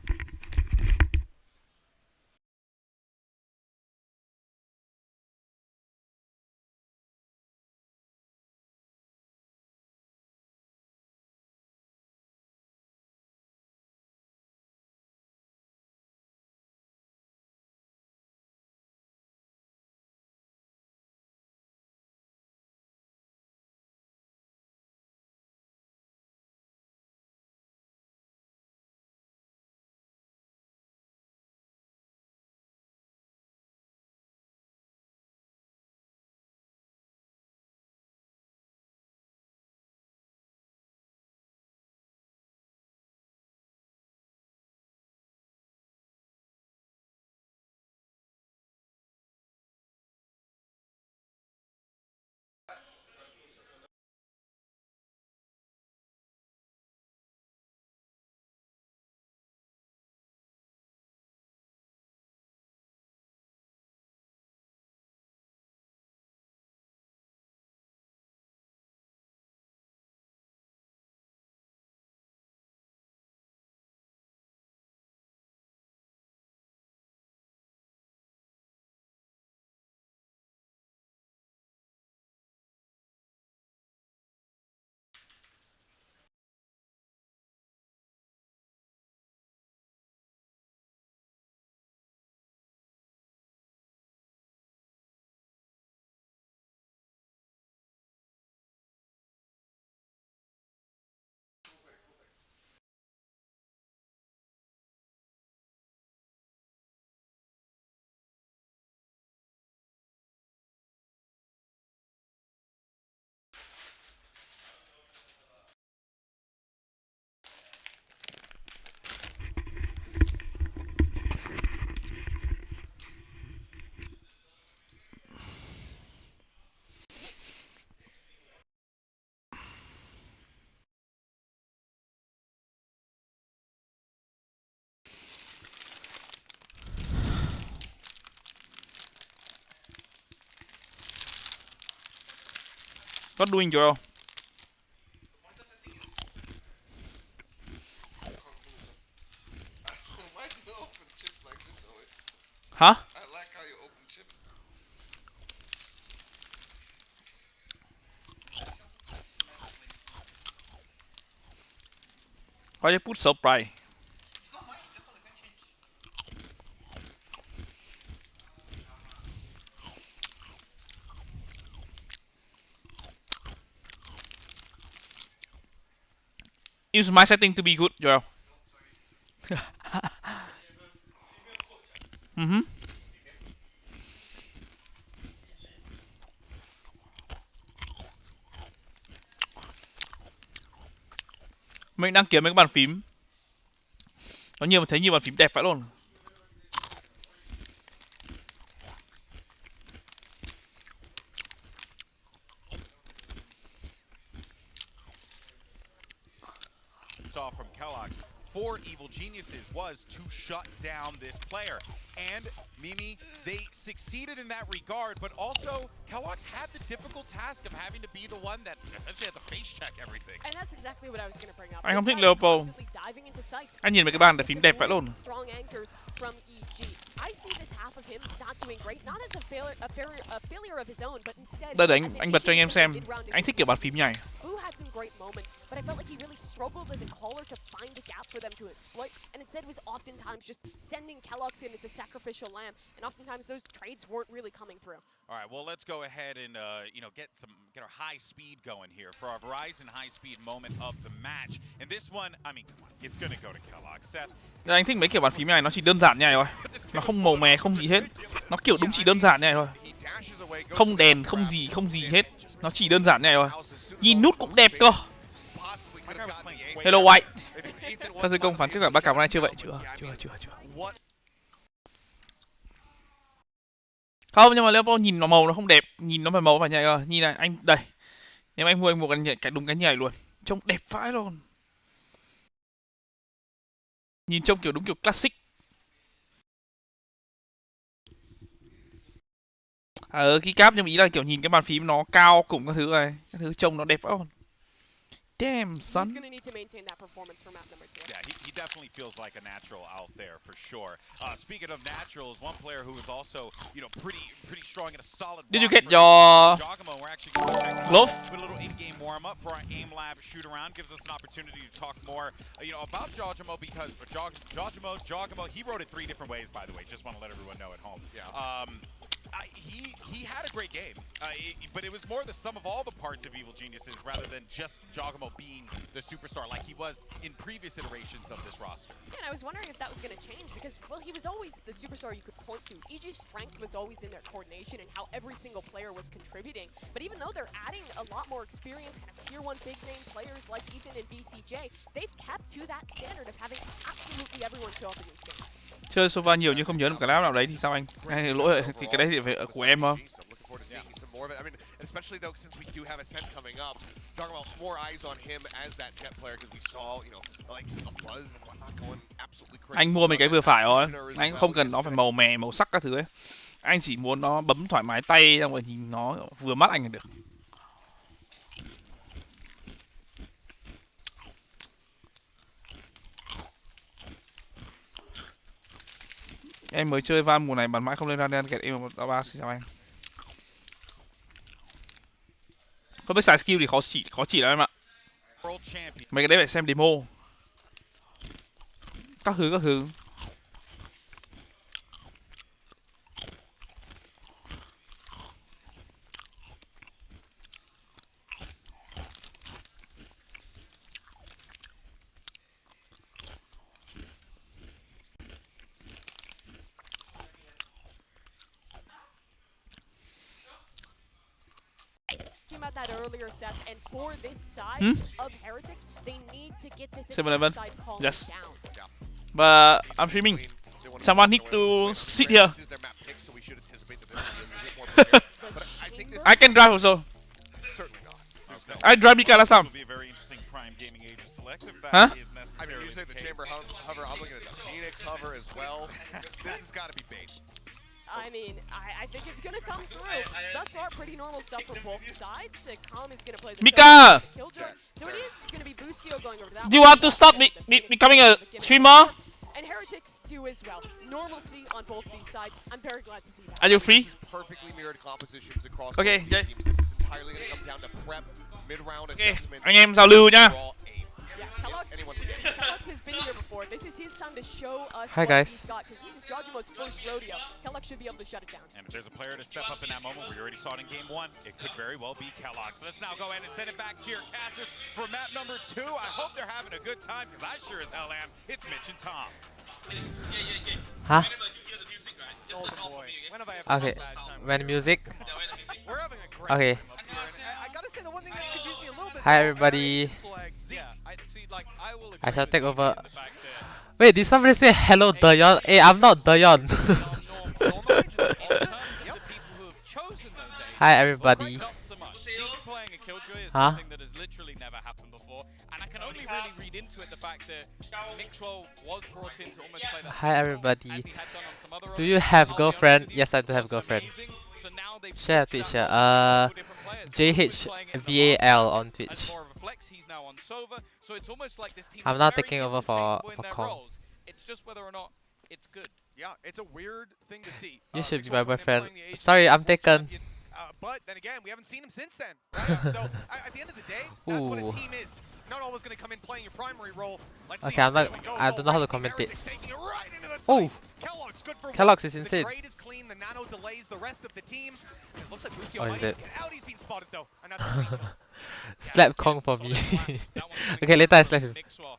What doing, Joel? Why do you open chips like this always? Hả? I like how you open chips. Why you put so bright? It's not mine, that's all I can change. Use my setting to be good, Joel. Mình đang kiếm mấy cái bàn phím. Thấy nhiều bàn phím đẹp vậy luôn. saw from Kellogg's for Evil Geniuses was to shut down this player. And Mimi, they succeeded in that regard, but also Kellogg's had the difficult task of having to be the one that essentially had to face check everything. And that's exactly what I was going to bring up. Anh không thích Leopold. Anh nhìn mấy cái bàn đẹp phím đẹp vậy luôn. Strong anchors from EG. I see this half of him not doing great, not as a failure of his own, but instead. Đây anh bật cho anh em xem. Anh thích kiểu bàn phím nhảy. Who had some great moments, but I felt like he really struggled as a caller to find a gap for them to exploit, and instead was oftentimes just sending Kellogg's in as a sacrificial lamb, and oftentimes those trades weren't really coming through. All right, well, let's go ahead and get our high speed going here for our Verizon high speed moment of the match. And this one, I mean, come on, it's gonna go to Kellogg. Seth. Anh thích mấy kiểu bàn phím này, nó chỉ đơn giản như này thôi. Nó không màu mè, không gì hết. Nó kiểu đúng chỉ đơn giản như này thôi. Không đèn, không gì hết. Nó chỉ đơn giản như này thôi. Nhìn nút cũng đẹp cơ. Hello White. Các giới công phán kết quả 3 cặp này chưa vậy? Chưa. Không, nhưng mà Leopold nhìn nó màu nó không đẹp, nhìn nó phải màu phải nhảy cơ. Nhìn này, anh đây. Nếu anh mua cái đúng cái nhảy luôn. Trông đẹp vãi luôn. Nhìn trông kiểu đúng kiểu classic. Cái cáp nhưng mà ý là kiểu nhìn cái bàn phím nó cao cùng các thứ này, các thứ trông nó đẹp vãi luôn. Damn, son. He's going to need to maintain that performance for map number 2. Yeah, he definitely feels like a natural out there for sure. Speaking of naturals, one player who is also, pretty strong and a solid. Did you get your Jogamo? We're actually going to check glove? With a little in-game warm-up for our aim lab shoot around, gives us an opportunity to talk more, about Jogamo because Jogamo, he wrote it 3 different ways, by the way. Just want to let everyone know at home. Yeah. He had a great game, but it was more the sum of all the parts of Evil Geniuses rather than just Jogamo being the superstar like he was in previous iterations of this roster. Yeah, and I was wondering if that was going to change because, well, he was always the superstar you could point to. EG's strength was always in their coordination and how every single player was contributing. But even though they're adding a lot more experience, kind of tier 1 big name players like Ethan and BCJ, they've kept to that standard of having absolutely everyone show up in these games. Chơi Sova nhiều nhưng không nhớ được cái nào đấy thì sao anh? Hay lỗi thì cái đấy thì phải của em không? I mean, especially though since we do have a set coming up, talking about more eyes on him as that jet player because we saw, like the buzz and whatnot going absolutely crazy. Anh mua mấy cái vừa phải thôi. Anh không cần nó phải màu mè, màu sắc các thứ ấy. Anh chỉ muốn nó bấm thoải mái tay xong rồi nhìn nó vừa mắt anh là được. Em mới chơi van mùa này bắn mãi không lên Radiant kẹt em 1-3 xin chào anh. Không biết xài skill thì khó chỉ lắm em ạ. Mấy cái đấy phải xem demo. Các thứ. About that earlier, Seth, and for this side of Heretics, they need to get this side call yes. down. But I'm streaming. Someone need to sit here. I can drive also. I drive because of huh? I mean, usually the chamber hover, I'm looking at the Phoenix hover as well. This has got to be bait. I mean, I think it's going to come through. Thus far, pretty normal stuff from both sides. Calm is going to play the Mika! Killjoy. So it is going to be Busio going over that. Do you want to stop me becoming a streamer? And Heretics do as well. Normalcy on both these sides. I'm very glad to see that. Are you free? Perfectly mirrored compositions across okay, both teams. This is entirely going to come down to prep, mid-round adjustments. Anh em giao lưu nhá. Yeah, Kellogg's has been here before. This is his time to show us Hi what guys. he's got, because this is Jojima's first rodeo. Kellogg should be able to shut it down. And if there's a player to step up in that moment, we already saw it in game 1, it could very well be Kellogg. So let's now go ahead and send it back to your casters for map number 2. I hope they're having a good time, because I sure as hell am. It's Mitch and Tom. Huh? Oh boy. When have I ever Okay, had a bad time when music. We're having a great Okay. time up here. And I gotta say, the one thing that's confused me a little bit. Hi everybody. I shall take over. Wait, did somebody say hello Dayon? Hey, I'm not Dayon. Hi everybody. Huh? only really read into it the fact that Mixwell was brought in to almost play that Hi everybody. as he had done on some other Do roles. you have I'll be honest girlfriend? with you, Yes, I do have was girlfriend. amazing. So now they've Share switched Twitch. that role between multiple different players. Who was playing it in the last VAL match on as Twitch. more of a flex, he's now on Sova. So it's almost like this team I'm is now very taking over for interchangeable in their Cong. roles. It's just whether or not it's good. Yeah, it's a weird thing to see. You should be Mixwell my coming in boyfriend. playing the Asian Sorry, I'm World taken. Champion, but then again, we haven't seen him since then. Right? So at the end of the day, that's what a Ooh. team is. Not always going to come in playing your primary role. Let's Okay, see I'm how not. this one goes. I don't know how to Already, comment it. Heretics taking it right into the Oh, site. Kellogg's good for Kellogg's one. is insane. The trade is clean. The nano delays the rest of the team. It looks like Boostio Oh, might is it? get out. He's being spotted though, and that's a clean kill. Slap Kong for me. Okay, later I slap him.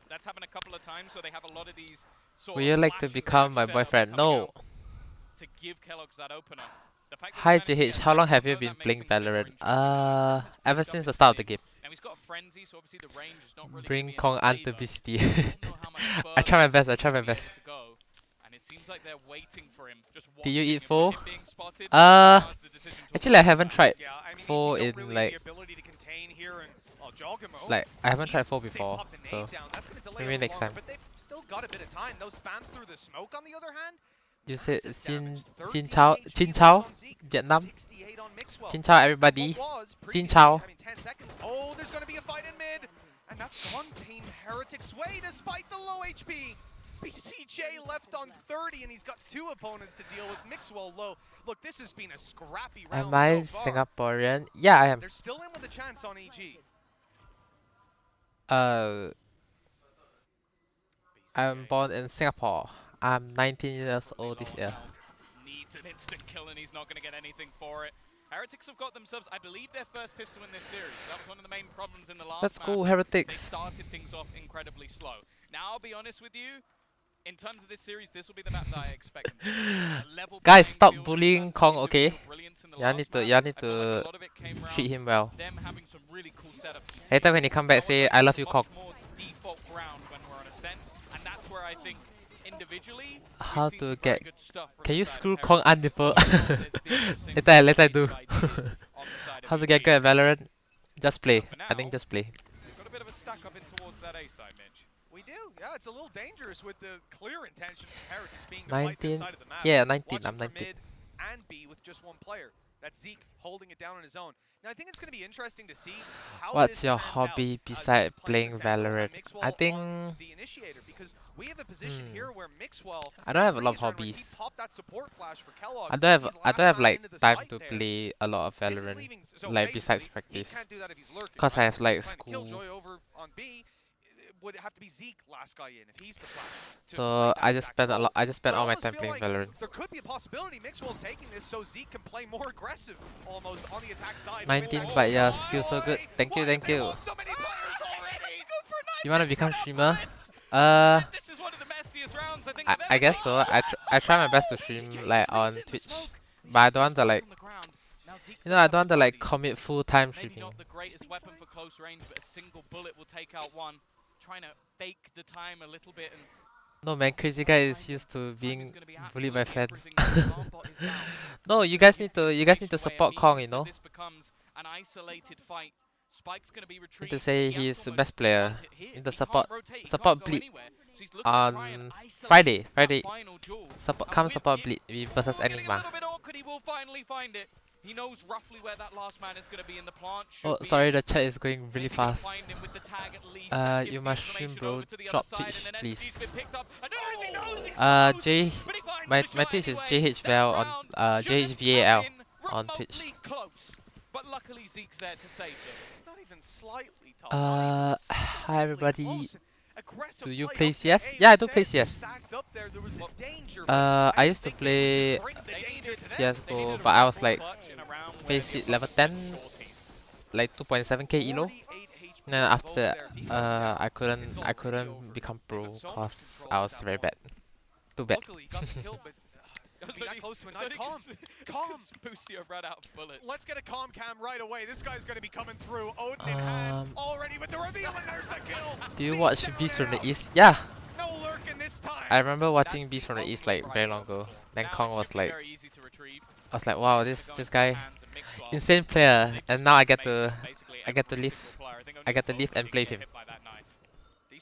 That's happened a couple of times, so they have a lot of these sort Would of you like to flash become and my setups boyfriend? coming No. out to give Kellogg's that opener. The fact that Hi he managed to JH, get how long second, have you although been that makes playing things a bit more Valorant? interesting, it's Ever pushed since up the his start of the game. game. And he's got a frenzy, so obviously the range is not really Bring gonna be Cong in Anh his to favor. VCT. I don't know how much I try my further best, I try my he'll be able best. to go. And it seems like they're waiting for him, just Did you watching eat him pho? with him being spotted. Now it's the decision to Actually I avoid haven't that. tried Yeah, I mean, pho EG in don't really like, the ability to contain here and Jogamo. like I haven't tried He's- pho they before, popped the nade so down. That's gonna delay maybe a little next longer, time. But they've still got a bit of time. Those spams through the smoke on the other hand. You said Massive Xin damage. 13 Chao, HP Xin left Chao, on Zeke, Vietnam. 68 on Mixwell. Xin Chao everybody. What was Xin previously, Chao. I mean, 10 seconds. Oh, there's going to be a fight in mid. And that's gone Team Heretic's way despite the low HP. BCJ left on 30 and he's got two opponents to deal with. Mixwell low. Look, this has been a scrappy round Am I so far. Singaporean? Yeah, I am. They're still in with a chance on EG. I'm born in Singapore. I'm 19 years old this year. Needs an instant kill and he's not going to get anything for it. Heretics have got themselves, I believe, their first pistol in this series. That was one of the main problems in the last Let's map. go They Heretics. started things off incredibly slow. Now, I'll be honest with you, in terms of this series, this will be the map that I expect them to do. A level Guys, playing stop field in bullying terms of Kong, individual okay? brilliance in the Y'all last need to, map. y'all need I felt like to a lot of it came treat around him well. them having some really cool setups. Later when he come back, say I love you, Kong. Much more default ground when we're on Ascent, and that's where I think individually How we've seen to some get? very good stuff from Can the you side of screw Heretics. Kong Anh nipple? Later I do. On the side of How to EG. get good at Valorant? Just play. For I think now, just play. We've got a bit of a stack up in towards that A side, Mitch. We do. Yeah, it's a little dangerous with the clear intention of Heretics being to fight this 19. side of the map. Yeah, 19. Watching I'm for 19. mid and B with just one player. That's Zeke holding it down on his own. Now I think it's going to be interesting to see how What's this your pans hobby out. beside Zeke playing the Sentinel and Valorant? Mixwell I think on the initiator, because we have a position here where Mixwell I don't have a lot of Razor, and when he hobbies. popped that support flash for Kellogg's, I don't he's have last man like into the time site to there. play a lot of This is Valorant, leaving- so like besides basically, practice. He can't do that if he's lurking, 'Cause I right? have, like, If he's trying to kill school. Joy over on B, it would have to be Zeke last guy in if he's the flash. to So play that I just exact spent a role. lot. I just spent But I all my almost time feel playing like Valorant. there could be a possibility Mixwell's taking this so Zeke can play more aggressive almost on the attack side. 19, but yeah, still so good. Thank you, thank you. So many players already. You wanna become streamer? This is one of the messiest rounds I think I've I ever guess seen. so. I try my best to stream like on Twitch, but I don't want to like, you know, I don't want to like commit full time Maybe streaming. not the greatest weapon for close range, but a single bullet will take out one. Trying to fake the time a little bit and No man, crazy guy is used to being gonna be bullied by absolutely fans. everything. Alarm bot is down. No, you guys need to support Kong, you know. This becomes an isolated fight. Spike's going to be Need retrieved. to say He has he's to the almost best player plant it here. in the He support can't rotate, he support can't go bleed anywhere. So he's looking to try and on isolate Friday. that Friday. final duel. Support And come with support it- bleed versus getting a Enigma. little bit awkward. He will finally find it. He knows roughly where that last man is going to be in the plant. Should Oh, be sorry, in. the chat is going really Maybe gonna fast. find him with the tag at least. That gives You the must stream, information bro. over to the Drop other side, Twitch, and then please. SSG's been picked up. I don't know if he knows he's close, J, but he finds my the shot Twitch is anyway. JHVAL That on round shouldn't have JHVAL been on Twitch. remotely close, but luckily Zeke's there to save them. Not even slightly tough. Not even Hi slightly everybody. close. Aggressive Do you play play up to CS? A. Yeah, I We do said play they're CS. stacked up there. There was a danger, but I used to think they play bring the danger to them. They CS:GO, needed a but I was really like clutch in a round where face the it level opponents had 10, shorties. like 2.7k elo. 48 HP Then after both that, their defense now. I It's couldn't already over. become They've pro got so much cause control I at was that very point. bad. Too bad. Luckily, he got the kill, but to be that close to a knife. Calm. Calm. Boostio ran out of bullets. Let's get a calm cam right away. This guy's going to be coming through. Odin in hand already with the reveal, and there's the kill. Do you Zeke watch down Beast from the now. East? Yeah, No lurking this time. I remember watching That's Beast the from the East only like very right long ago. foot. Then Now Kong it was should be like, very easy to retrieve. I was like, wow, They're this going to the guy, hands of Mixwell. insane They've player, just and now I get made to basically I get to every live single player. I think I only get to live Momo and didn't play get him. hit by that knife.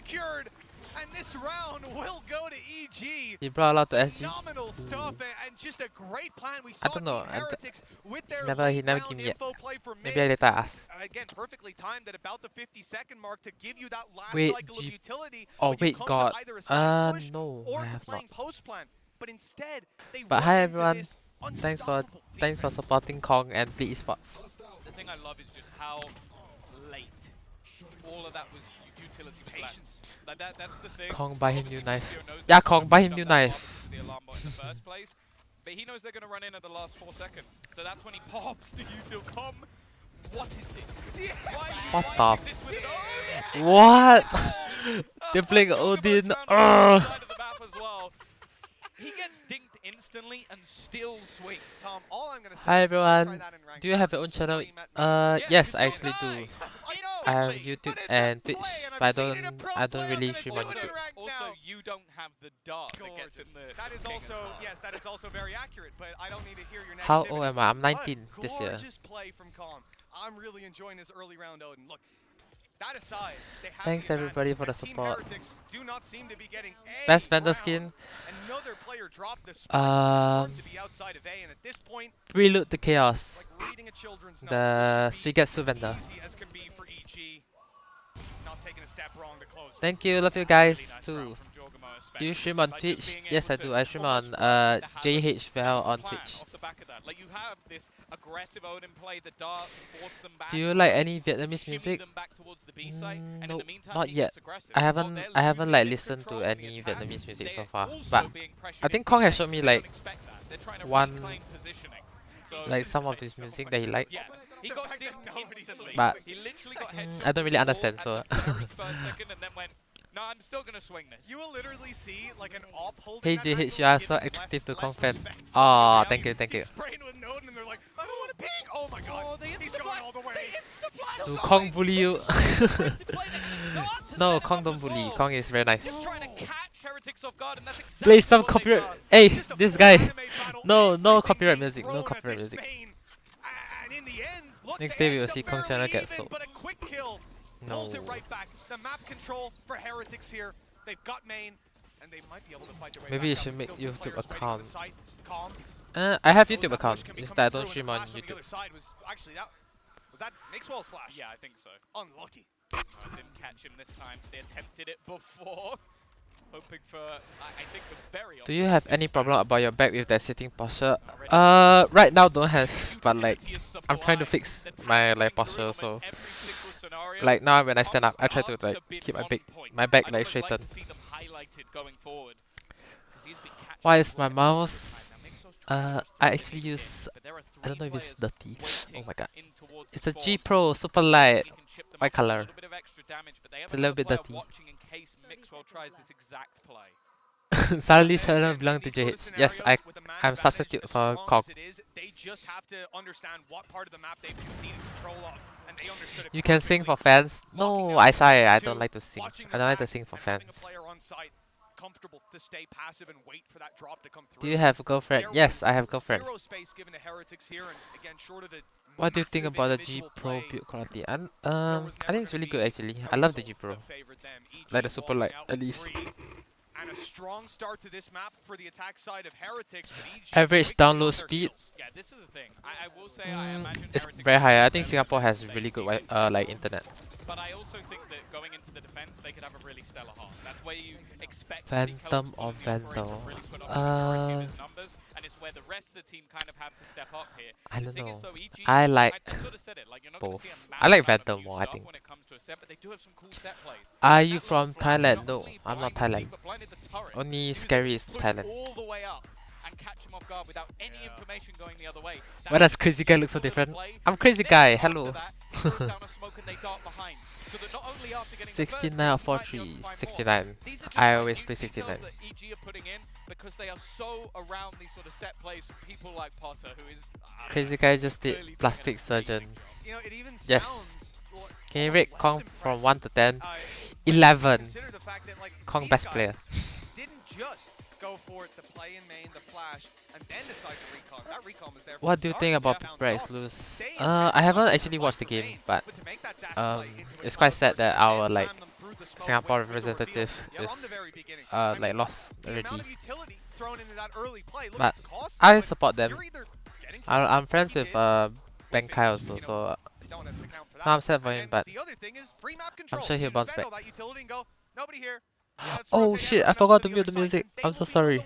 secured. And this round will go to EG. He brought a lot to SG. Phenomenal stuff and just a great plan. We I saw don't know. Team Heretics with their He never late give me round yet. info play for Maybe I mid. later ask. Again, perfectly timed at about the 50-second mark to give you that last Wait, cycle of utility. Oh when you wait, come God. to either a side push No, or I to have not. playing post plan. But instead, they But run hi into everyone. this Thanks for unstoppable defense. supporting Cong and Esports. The thing I love is just how late all of that was utility was Patience. Like that's the thing. Cong buy him Obviously, new knife. Fio knows Yeah, that Cong Cong buy him picked new up that knife. bomb because of the alarm bot in the first place. But he knows they're going to run in at the last 4 seconds. So that's when he pops the util com. What is this? What why the is this with an What? Oh, They're playing Jogamo's Odin. found on the other side of the map as well. He gets dinked instantly and still swings. Tom, all I'm gonna say Hi is try everyone. that in ranked Do you have your own matches. channel? Stream at Yes, I you actually do. guy. I have Instantly. YouTube But it's a and Twitch, play, and but I I've seen it in a don't pro I play, don't I'm really gonna stream do on it in YouTube. ranked Also, now. you don't have the dart that gets in Gorgeous. the That is king also, as well. yes, that is also very accurate, but I don't need to hear your negativity. How old am I? I'm But 19 this year. Gorgeous play from Cong. I'm really enjoying this early round Odin. Look, that aside, they have Thanks the everybody advantage, for the and Team support. Heretics do not seem to be getting Best any vendor ground. skin. Another player dropped the spike. Hard to be outside of A, and at this point, Prelude to Chaos. like reading a children's novel, The this should be Suigetsu vendor. easy as can be for EG. Not taking a step wrong to close it. Thank you, love you guys Really nice too. round from Jogamo Do you especially. stream on Like, just Twitch? being Yes, I able do. to I stream on almost work the habit JHVL on of the plan Twitch. off the back of that. Like you have this aggressive Odin play, the dart, force them back. Do you like any Vietnamese shimmy music? them back towards the B site, and in Nope, the meantime, not he yet. gets aggressive. I While haven't they're like losing limb listened to control in the any attack, Vietnamese music so they're far. also But being pressured I in think Cong has defense. showed me They like don't expect that. They're trying to one- reclaim positioning. So like some of this So music much that he liked. yes, he The got fact that dipped nobody's instantly. But He literally got headshot I don't really to the understand, wall so at the very first second, and then went, no, I'm still gonna swing this. You will literally see like an op holding Hey that JH, angle you are and so giving attractive to less Cong fan. respect. Aw, Yeah, thank you, thank you. he's spraying with Node and they're like, I don't want to peek. Oh my god, Oh, they he's insta-flash. going all the way. They insta-flash. Do He's Cong going. bully you? Aggressive play, they can start to No, set him Cong up don't as bully. well. Cong is very nice. Just trying to catch Heretics off guard, and that's exactly Play some what they've copyright. done. Hey, Just a this full guy. anime battle, No, no everything copyright being music. No thrown at copyright this music. main. And in the end, look, Next they day we will end up see Cong barely channel get even, sold. but a quick kill No. pulls it right back. The map control for Heretics here. They've got main, and they might be able to fight their way Maybe you back should up. make Still two YouTube players waiting account. on the site. Calm. I have Knows YouTube that account. push can be Just coming that I don't through, and stream the on flash the YouTube. other side was actually that Mixwell's flash. Yeah, I think so. Unlucky. No, I didn't catch him this time. They attempted it before, hoping for, I think, the very Do you have any optimistic problem start. about your back with that sitting posture? Already. Right now don't have, but like Utility is I'm trying to sublime. fix The my tanks like coming through posture, so almost every single scenario. like now when I stand up, Cong's I try to darts like have been keep my on back point. my back I'd like almost like straightened. to see them highlighted going forward. 'Cause he's been catching Why them is my right most of the mouse? time. Now, Mixwell's trying to just I throw it actually in, use. but there are I don't know if three it's players dirty. Oh waiting my god. in towards It's the a spawn. G Pro Super Light. He can chip them White off with a color. little bit of extra damage, but they have It's a little another bit player dirty. watching in case Mixwell tries this exact play. Suddenly And Shadow in belong to these sort of JH. Yes, scenarios, with a man I'm advantage substitute as for strong Cong. as it is, they just have to understand what part of the map they've conceded control of, and they understood it You can sing for perfectly. fans? Locking No, out I shy. I two, don't like to sing. watching I their don't like to back, sing for and fans. having a player on site comfortable to stay passive and wait for that drop to come through. Do you have a girlfriend? There Yes, was I have a girlfriend. Zero space given to Heretics here, and again, short of a What do you think massive about the G individual Pro play, build quality? there was I think never it's gonna really be good actually. a I love the G result Pro. that favored them. EG Like the Super walking Light, out at with least. 3, and a strong start to this map for the attack side of Heretics, but EG Average quickly on download their speed. heels. Yeah, this is the thing. I will say I imagine It's Heretics very will high. I have think better Singapore has defense really good than like internet. But I also think that going into the defense, they could have a really stellar half. That's where you expect to see Phantom Keloqz or being the operator Vandal? really put up the majority of his numbers, and it's where the rest of the team kind of have to step up here. I The don't thing know. is though, EG, I like I sort of said it, like you're not going both. to see a I like massive amount of Vandal new more, I stuff think. when it comes to a set, but they do have some cool set plays. Are And you that from little flash Thailand? not No, only I'm not blinded the Thailand. team, but blinded the turret. Only He was able scary to is push Thailand. all the way up and catch him off guard without any information going the other way. Why does Crazy Guy look so different? I'm Crazy Guy, hello. 69 or 43, 69. I always play 69. That EG are putting in because they are so around these sort of set plays from people like Potter, who is Crazy Guy just did clearly doing plastic an surgeon. amazing job. You know, it even Yes. sounds Can you almost rate less Cong from impressive. 1 to 10? When you 11. consider the fact that, like, Cong these best guys player. didn't just go for it, the play in main, the flash, and then decide to recon. That recon was there. What do you think about HyperX lose? I haven't actually watched the game, but it's quite sad that our like Singapore representative is like lost already. But I support them. I'm friends with BenQ also, so I'm sad for him, but I'm sure he'll bounce back. Oh shit, I forgot to mute the music. I'm so sorry.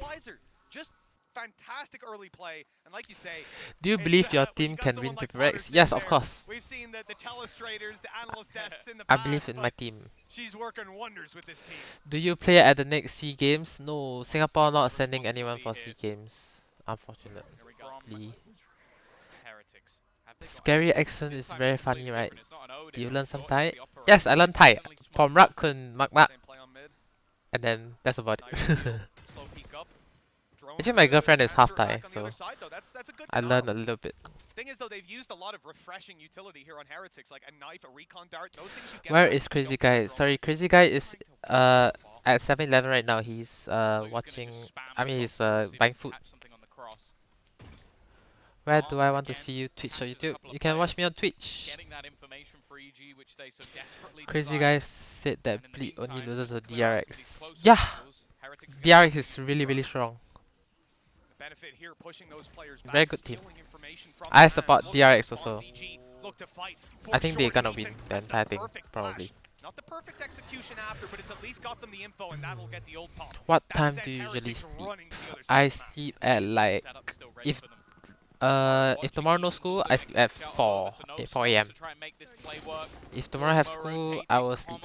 Just fantastic early play, and like you say, do you believe your team can win HyperX? Yes, of course. We've seen the telestrators, the analyst desks in the I past, believe in my team. She's working wonders with this team. Do you play at the next SEA Games? No, Singapore not sending anyone for SEA Games, unfortunately. Scary accent is very funny, right? Do you learn some Thai? Yes, I learned Thai from Rakun Mak, and then that's about it. Actually, my girlfriend is half Thai, so I learned a little bit. Thing is though, they've used a lot of refreshing utility here on HyperX, like a knife, a recon dart, those things you get. Where is crazyguy? Sorry, crazyguy is at 7-Eleven right now. He's watching. I mean, he's buying food. Where do I want to see you? Twitch or YouTube? You can watch me on Twitch. Crazyguy said that Bleed only loses to DRX. Yeah, DRX is really strong. Very good team. I support DRX also. I think they're gonna win the entire thing, probably. Not the perfect execution after, but it's at least got them the info, and that'll get the old pop. What time do you usually sleep? I sleep at like if tomorrow no school, I sleep at 4 AM. If tomorrow I have school, I will sleep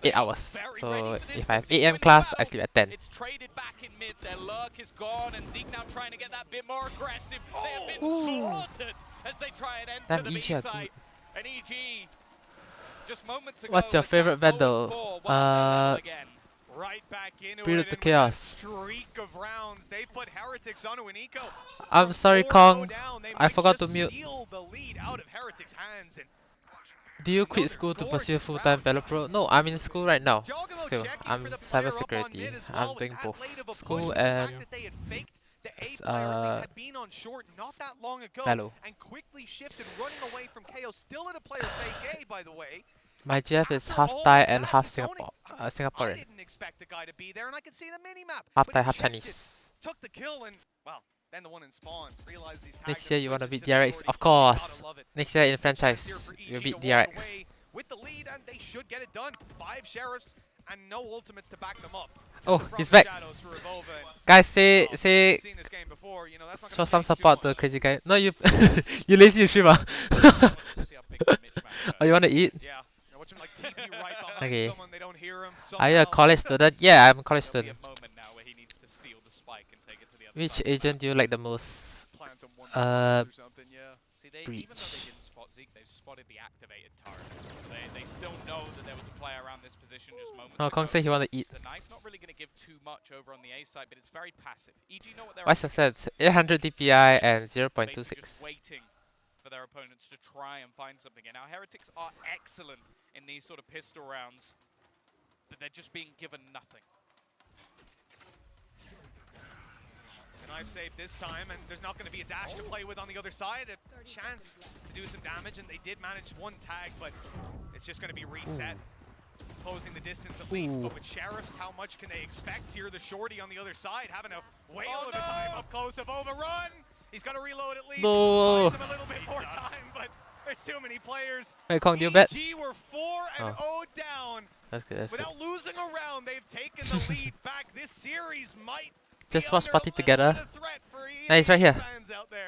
8 hours. So if I have 8 AM class, I sleep at 10. It's traded back in mid. Their lurk is gone, and Zeke now trying to get that bit more aggressive. They have been slaughtered as they try and enter the B side. And EG, just moments ago, what's your favorite vendor? Right back into Build it to chaos. Streak of rounds. They put HyperX onto an eco. I'm sorry, Kong. I forgot to mute. The lead out of HyperX hands, and do you quit school to pursue full-time Valo Pro? No, I'm in school right now. Still, I'm cybersecurity. I'm doing both school and Valo. And quickly shifted, running away from KO. Still in a player fake A, by the way. My GF is half Thai and half Singaporean. I didn't expect the guy to be there, and I could see the mini-map. Half Thai, half Chinese. Took the kill, and well, then the one in spawn realized he's next year you wanna beat DRX? Of course. Next year in franchise, you beat DRX. With the lead, and they should get it done. 5 sheriffs and no ultimates to back them up. Oh, he's back. Guys, say show some support to crazyguy. No, you you lazy streamer. Oh, you wanna eat? Yeah. Like TP right okay. Someone, they don't hear him. Are you a college student? Yeah, I'm a college student. Which agent do you like the most? Breach. They still know that there was a player around this position just moments ago. Kong said he wanna eat. The knife not really gonna give too much over on the A side, but it's very passive. EG know what they're What's the sense? 800 DPI and 0.26. Waiting for their opponents to try and find something. And now Heretics are excellent in these sort of pistol rounds, but they're just being given nothing. The knife saved this time, and there's not going to be a dash to play with on the other side. A chance to do some damage, and they did manage one tag, but it's just going to be reset. Closing the distance at least, but with Sheriffs, how much can they expect here? The shorty on the other side having a whale of a time up close of overrun. He's got to reload at least. No. Buys him a little bit more time, but there's too many players. Hey, Kong, do you bet? EG were 4-0 down. That's good. That's Without losing a round, they've taken the lead back. This series might just watch party together. Nah, he's right here.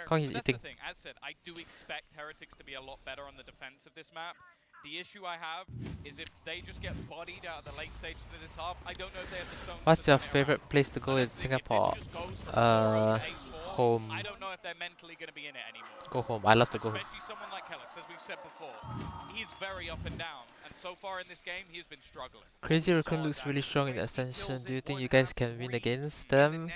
Kong, he's eating. The thing. As said, I do expect Heretics to be a lot better on the defense of this map. The issue I have is if they just get bodied out of the late stages of this half, I don't know if they have the stones. What's your favorite place to go in Singapore? Home. I don't know if they're mentally going to be in it anymore. Go home. I love to go home. Especially someone like Helix, as we've said before. He's very up and down, and so far in this game, he's been struggling. Crazy Raccoon looks really strong in Ascension. Do you think you guys can win against them?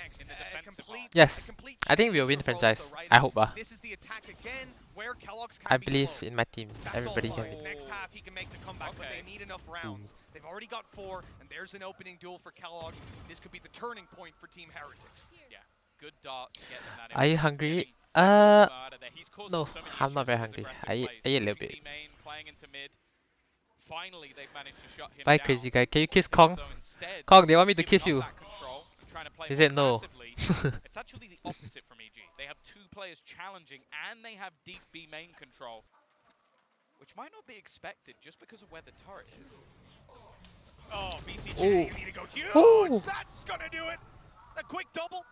Yes. I think we'll win franchise. I hope. This is the attack again. where Kellogg's can I be believe slowed. in my team. That's Everybody all can right. win. Next half he can make the comeback, but they need enough rounds. They've already got 4, and there's an opening duel for Kellogg's. This could be the turning point for Team Heretics. Yeah, good dart to get them that Are you in. hungry? Out of there. He's caused No, so many I'm not issues very with his hungry. aggressive I plays. ate a little Pushing bit. B main, playing into mid. Finally, they've managed to shut him Bye, down. crazy guy. Can you kiss Kong? So instead, Kong, they want me to giving kiss up you. that control, trying to play He more said no. passively. It's actually the opposite from EG. They have 2 players challenging, and they have deep B main control, which might not be expected just because of where the turret is. Oh, BCJ, Ooh. you need to go huge. Ooh. That's gonna do it. A quick double.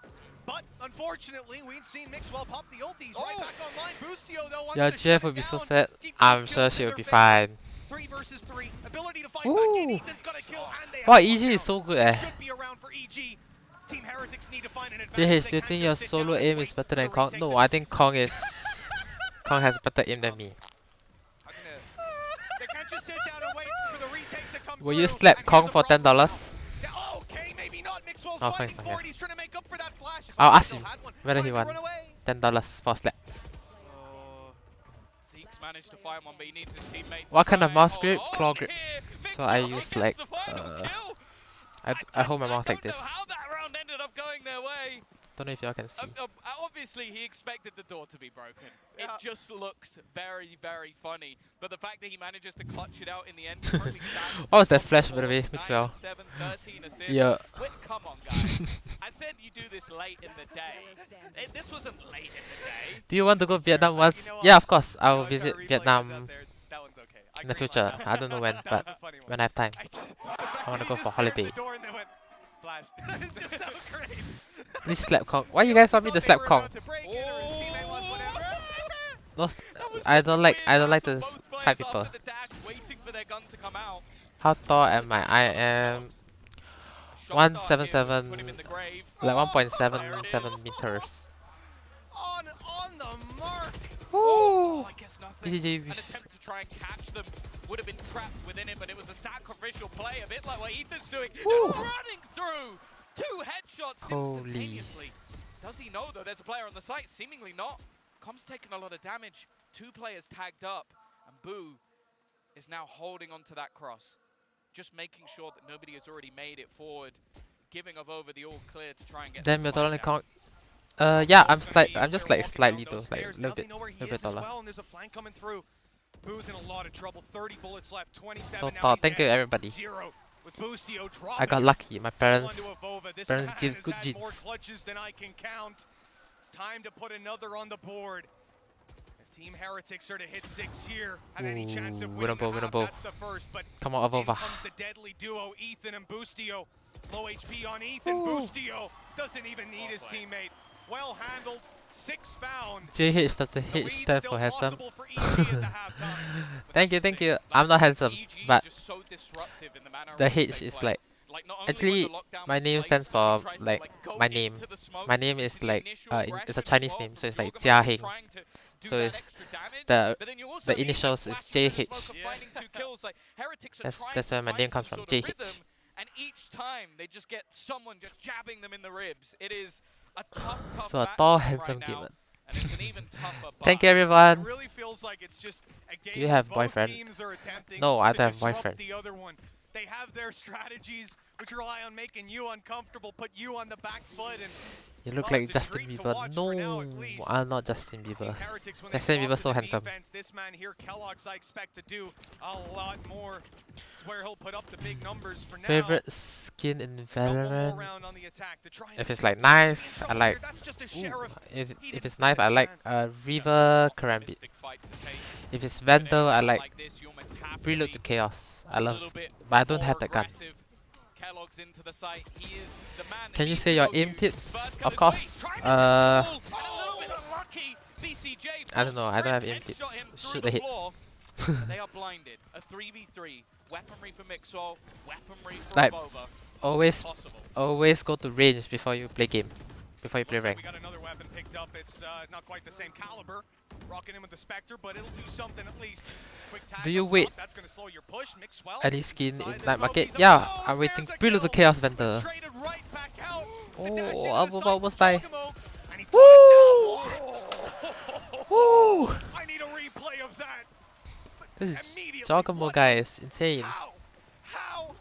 But unfortunately, we've seen Mixwell pop the ult. He's right back online. Boostio, though, wants Your to shut Jeff it would be so down. sad. Keep I'm those sure kills she in will their be favor. fine. 3 versus 3. Ability to fight Ooh. back in. Ethan's got a kill, and they have Wow, one EG is down. so good, This eh. should be around for EG. Team Heretics need to find an advantage. JH, They do you can't think your just sit down solo and aim wait is better for than the Kong? retake No, to I think Kong is. Kong has better aim than me. They can't just sit down and wait for the retake to come Will you through, slap and Kong here's a for problem now. $10? Yeah, okay, maybe not. Mixwell's Oh, fighting thanks, for okay. it. He's trying to make up for that flash. I'll But ask still him had one. whether he Trying to wants run away. $10 for slap. Zeke's managed to find one, but he needs his teammate. What kind of try. mouse grip? Oh, Claw here, grip. Big So I Claw use gets like the final kill. I hold my mouse like I this. don't know how that round ended up going their way. Don't know if y'all can see. Obviously, he expected the door to be broken. Yeah. It just looks very, very funny. But the fact that he manages to clutch it out in the end. Really sad. What was that flash, by the way, Mixwell? 9, 7, 13 assists. Yeah. Come on, guys. I said you do this late in the day. This wasn't late in the day. Do you want to go Vietnam once? You know what? Yeah, of course. I You know, will it's our visit replay guys Vietnam out there. That one's okay. I in the greenlight future. that. I don't know when, That but was a funny one. when I have time. I wanna he go for just slammed holiday. the door and they went, flash. It's just so great. Please slap Kong. Why you guys want me to slap Kong? No, I don't like to fight people. How tall am I? I am 177, like 1.77 meters. On the mark. Woo! I guess nothing. BCJ. An attempt to try and catch them would have been trapped within it, but it was a sacrificial play, a bit like what Ethan's doing. Woo! Just running through 2 headshots Holy. instantaneously. Does he know though? There's a player on the site. Seemingly not. Com's taking a lot of damage. 2 players tagged up, and Boo is now holding onto that cross, just making sure that nobody has already made it forward, giving of over the all clear to try and get. Damn, this you're fight taller than down. Kong. Yeah, I'm just like slightly though, like a little bit taller. Well, and there's a flank coming through. Boo's in a lot of trouble. 30 bullets left. 27. So now tall. he's Thank you, dead. everybody. 0 with Boostio I got dropping lucky. My parents someone to Avova. This parents man give has good had more genes. clutches than I can count. It's time to put another on the board. If Team Heretics are to hit 6 here, had any chance of Ooh, winning the winnable, half, winnable. that's the first. But Come on, in Avova. comes the deadly duo, Ethan and Boostio. Low HP on Ethan. Ooh. Boostio doesn't even need his teammate. Well handled. 6 found. JH, does the The H lead stand still for handsome? possible for EG at the halftime. Thank you, thank you. I'm not handsome, EG but just so disruptive in the manner in the which H they is play. like. Not only Actually, when the lockdown my was name placed, stands but he for tries to, like go my name. into the smoke, My name which is the like initial it's a aggression Chinese as well name, from so it's like Jorgemont, Jia who's Heng. trying to do So that it's extra damage, the but then you also the need the initials is flashes through the JH. smoke of finding 2 kills. Like, Heretics are That's trying where to my find name some comes from. sort of JH. rhythm, and each time they just get someone just jabbing them in the ribs. It is a tough So a matchup tall, right handsome now, demon. and it's an even tougher Thank you, bust. It everyone. really feels like it's just a game Do you have where both boyfriend? teams are attempting No, I to don't have disrupt boyfriend. the other one. They have their strategies, which rely on making you uncomfortable, put you on the back foot, and You look well, like it's a Justin treat to Bieber. watch No, for now, at least. I'm not Justin Team Bieber. Heretics, when they Justin swap Bieber to so the handsome. defense, this man here, Kellogg's, I expect to do a lot more. It's where he'll put up the big numbers for now. Favorite skin in Got one more Valorant? round on the attack to try and If pick it's up like some knife, I trouble like. here. That's just a Ooh, sheriff. if He if didn't it's stand knife, I a like chance. Reaver Karambit. Optimistic fight to take. If it's In an Vandal, I area like like this, you almost have to Prelude be to Chaos. I a love, little bit but I don't more have that gun. aggressive. Kellogg's into the site. He is the man that Can you needs say to your go aim use. tips? First Of kill is course. Wait, trying to take the ball, and a little bit I unlucky. BCJ don't know. I don't have full aim sprint tips. headshot him through Shoot the the hit. floor. They are blinded. A 3v3. Weaponry for Mixwell. Weaponry for Like, Avova. Always, Possible. always go to range before you play game. Before you play Looks like rank. we got another weapon picked up. It's not quite the same caliber. Rocking in with the Spectre, but it'll do something at least. Quick tag Do you up wait top. That's gonna slow your push. Mixwell. Any skin inside in the night smoke. market? He's Yeah, oh, I'm waiting. there's a Prelude to kill. Chaos Vendor. Traded right back out. Oh, The dash into the Avova side almost from die. Giacomo, and he's Woo! going down. Woo! I need a This Immediately, Jogamo what- guy is insane. How?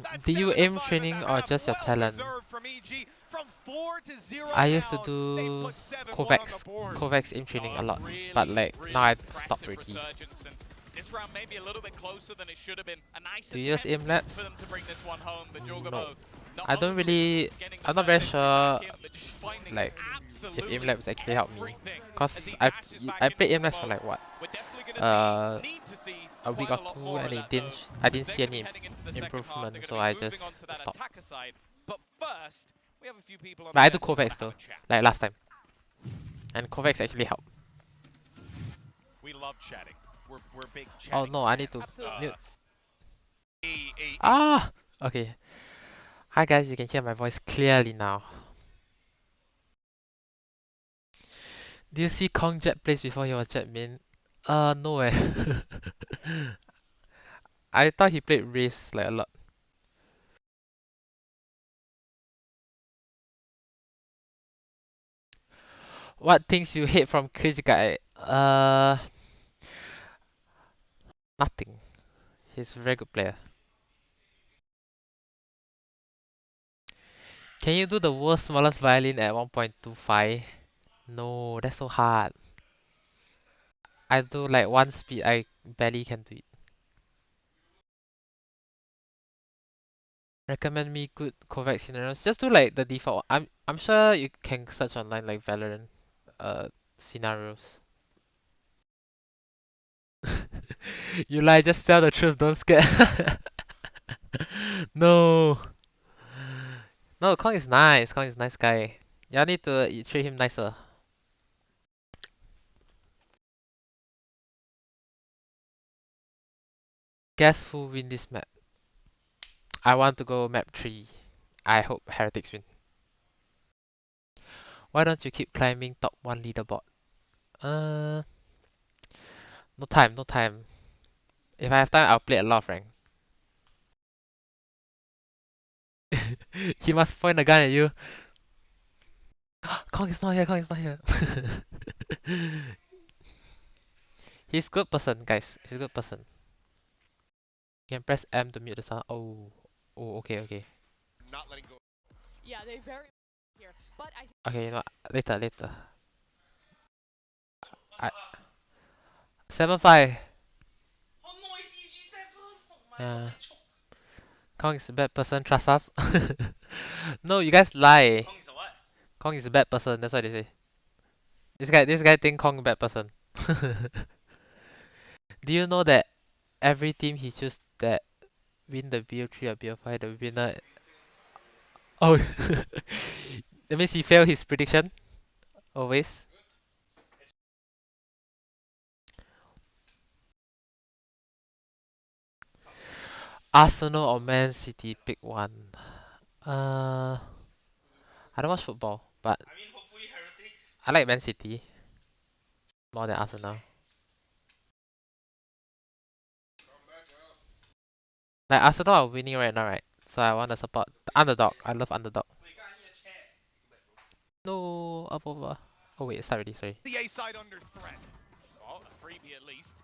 That Do you 7 to aim 5 training in the or half, just your well talent? deserved from EG. From 4 to 0 I used to now, do they put 7-1 on the Kovacs, board. Kovacs aim training a lot, Really, but like really now I impressive stopped already. resurgence, and this round maybe a little bit closer than it should have been. A nice Do you use aim attempt labs? for them to bring this one home, but No. Jogamo not I don't only really, getting the I'm not very perfect sure back in, but just finding like if absolutely aim labs actually help me, everything as cause he I dashes back I into played the aim labs for smoke. like what, We're definitely gonna need to see a week quite or a lot two, more of and that, I though, didn't as see they're gonna any be heading into the second half. improvement, They're so gonna I be moving just on to that stopped. attacker side. But first, we have a few people on But the I do bench who wanna Kovacs have though, a chat. like last time, and Kovacs actually help. We love chatting. We're big Oh chatting no, I need to fans. mute. A Ah, okay. Hi guys, you can hear my voice clearly now. Do you see Kong Jet plays before he was Jet main? No eh. I thought he played Race like a lot. What things you hate from Crazy Guy? Nothing. He's a very good player. Can you do the world's smallest violin at 1.25? No, that's so hard. I do like one speed, I barely can do it. Recommend me good Kovac scenarios. Just do like the default. I'm sure you can search online like Valorant scenarios. You lie, just tell the truth, don't scare. No. No, Kong is nice. Kong is a nice guy. Y'all need to treat him nicer. Guess who win this map? I want to go map 3. I hope Heretics win. Why don't you keep climbing top 1 leaderboard? No time, no time. If I have time, I'll play a lot of rank. He must point a gun at you. Kong is not here, Kong is not here. He's good person, guys. He's a good person. You can press M to mute the sound. Oh, okay, okay. Not letting go. Yeah, they very here, but I Okay, you know what? Later. 7-5. Yeah. Kong is a bad person, trust us. No, you guys lie. Kong is a bad person, that's what they say. This guy think Kong a bad person. Do you know that every team he choose that win the BO3 or BO5, the winner... Oh, that means he failed his prediction? Always? Arsenal or Man City, pick one. I don't watch football, but I like Man City more than Arsenal. Like Arsenal are winning right now, right? So I want to support the underdog. I love underdog. No, up over. Oh wait, start already, sorry. The A side under threat. Well, a freebie at least.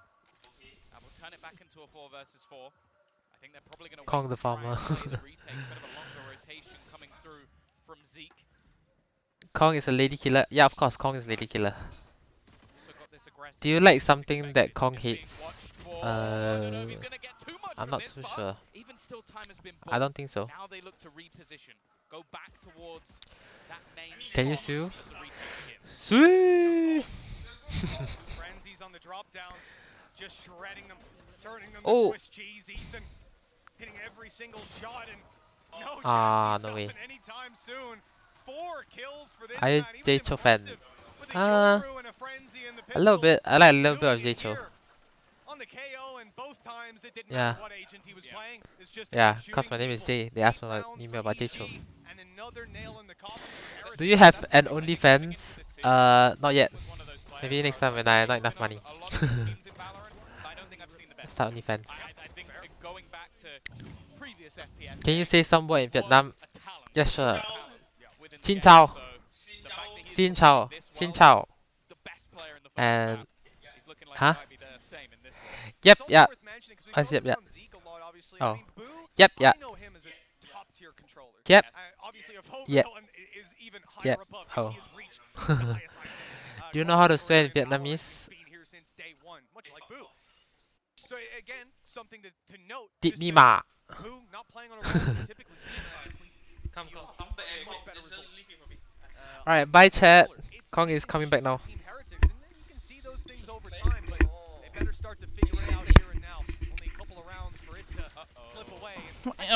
And we'll turn it back into a 4 versus 4. I think they're probably going to Kong the farmer. the retake. Bit of a longer rotation coming through from Zeke. Kong is a lady killer. Yeah, of course, Kong is a lady killer. Also got this aggressive Do you like as something that expected. Kong Is being hates? watched for. I don't know if he's gonna get too much I'm from not this, too but sure. even still, time has been I don't think so. Now they look to reposition, go back towards that main Can you spot sue? as the retake begins. Sweet. Frenzies on the drop down, just shredding them, turning them Oh. to Swiss cheese. Ethan hitting every single shot and no Ah, chance no of way. stopping anytime soon. 4 kills for this Are you man. He was Jaycho fan? impressive with a Uh, Yoru and a frenzy in the A little pistol. bit. I like a little bit of Doing it Jaycho. here on the KO, and both times it didn't Yeah. matter what agent he was playing. It's just Yeah, about cause my shooting name is people. Jay. They asked 8 me rounds email for about EG, Jaycho. and another nail in the coffin for Heretics. Do you have That's an the thing. OnlyFans? Not yet. Was one of those players Maybe next where time when I have not taken enough on money. a lot of good teams in Valorant, but I don't think I've seen the best. Start OnlyFans. I think going back to previous FPS. Can you say some word in Vietnam? was a talent. Yeah, sure. Within the Xin game, chào. so the fact that he's Xin chào. performing this Xin well, chào. the best player in the first And half, he's looking like huh? he might be the same in this Yep, It's also yeah. worth mentioning 'cause we I see it, focused yeah. on Zeke a lot, obviously. Oh. I mean, Boo, Yep, yeah. I know him as a top-tier controller. Yep. Obviously, if Hope Yep. is even higher Yep. above him, Oh. he has reached the highest heights. Do you know how to across his swear in career Valorant. Vietnamese? He's been here since day one, much like Boo. So again, something to note. Tịt just mi that mà. Boo not playing on a role we typically see in that. Come, Much better results. Alright, bye chat. It's Kong team is coming back now. Team Heretics, and then you can see those things over time, but they better start to figure it out here and now. Only a couple of rounds for it to slip away.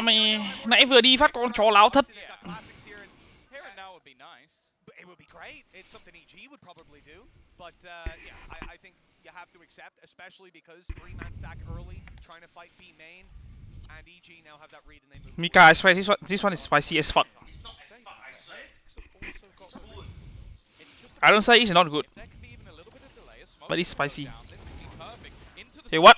Mày nãy vừa đi phát con chó láo thật. Here and now would be nice. It would be great. It's something EG would probably do, but yeah, I think you have to accept, especially because 3-man stack early, trying to fight B main, and EG now have that read and they move. Mika, I swear this one is spicy as fuck. I don't say it's not good, but it's spicy. Hey, what?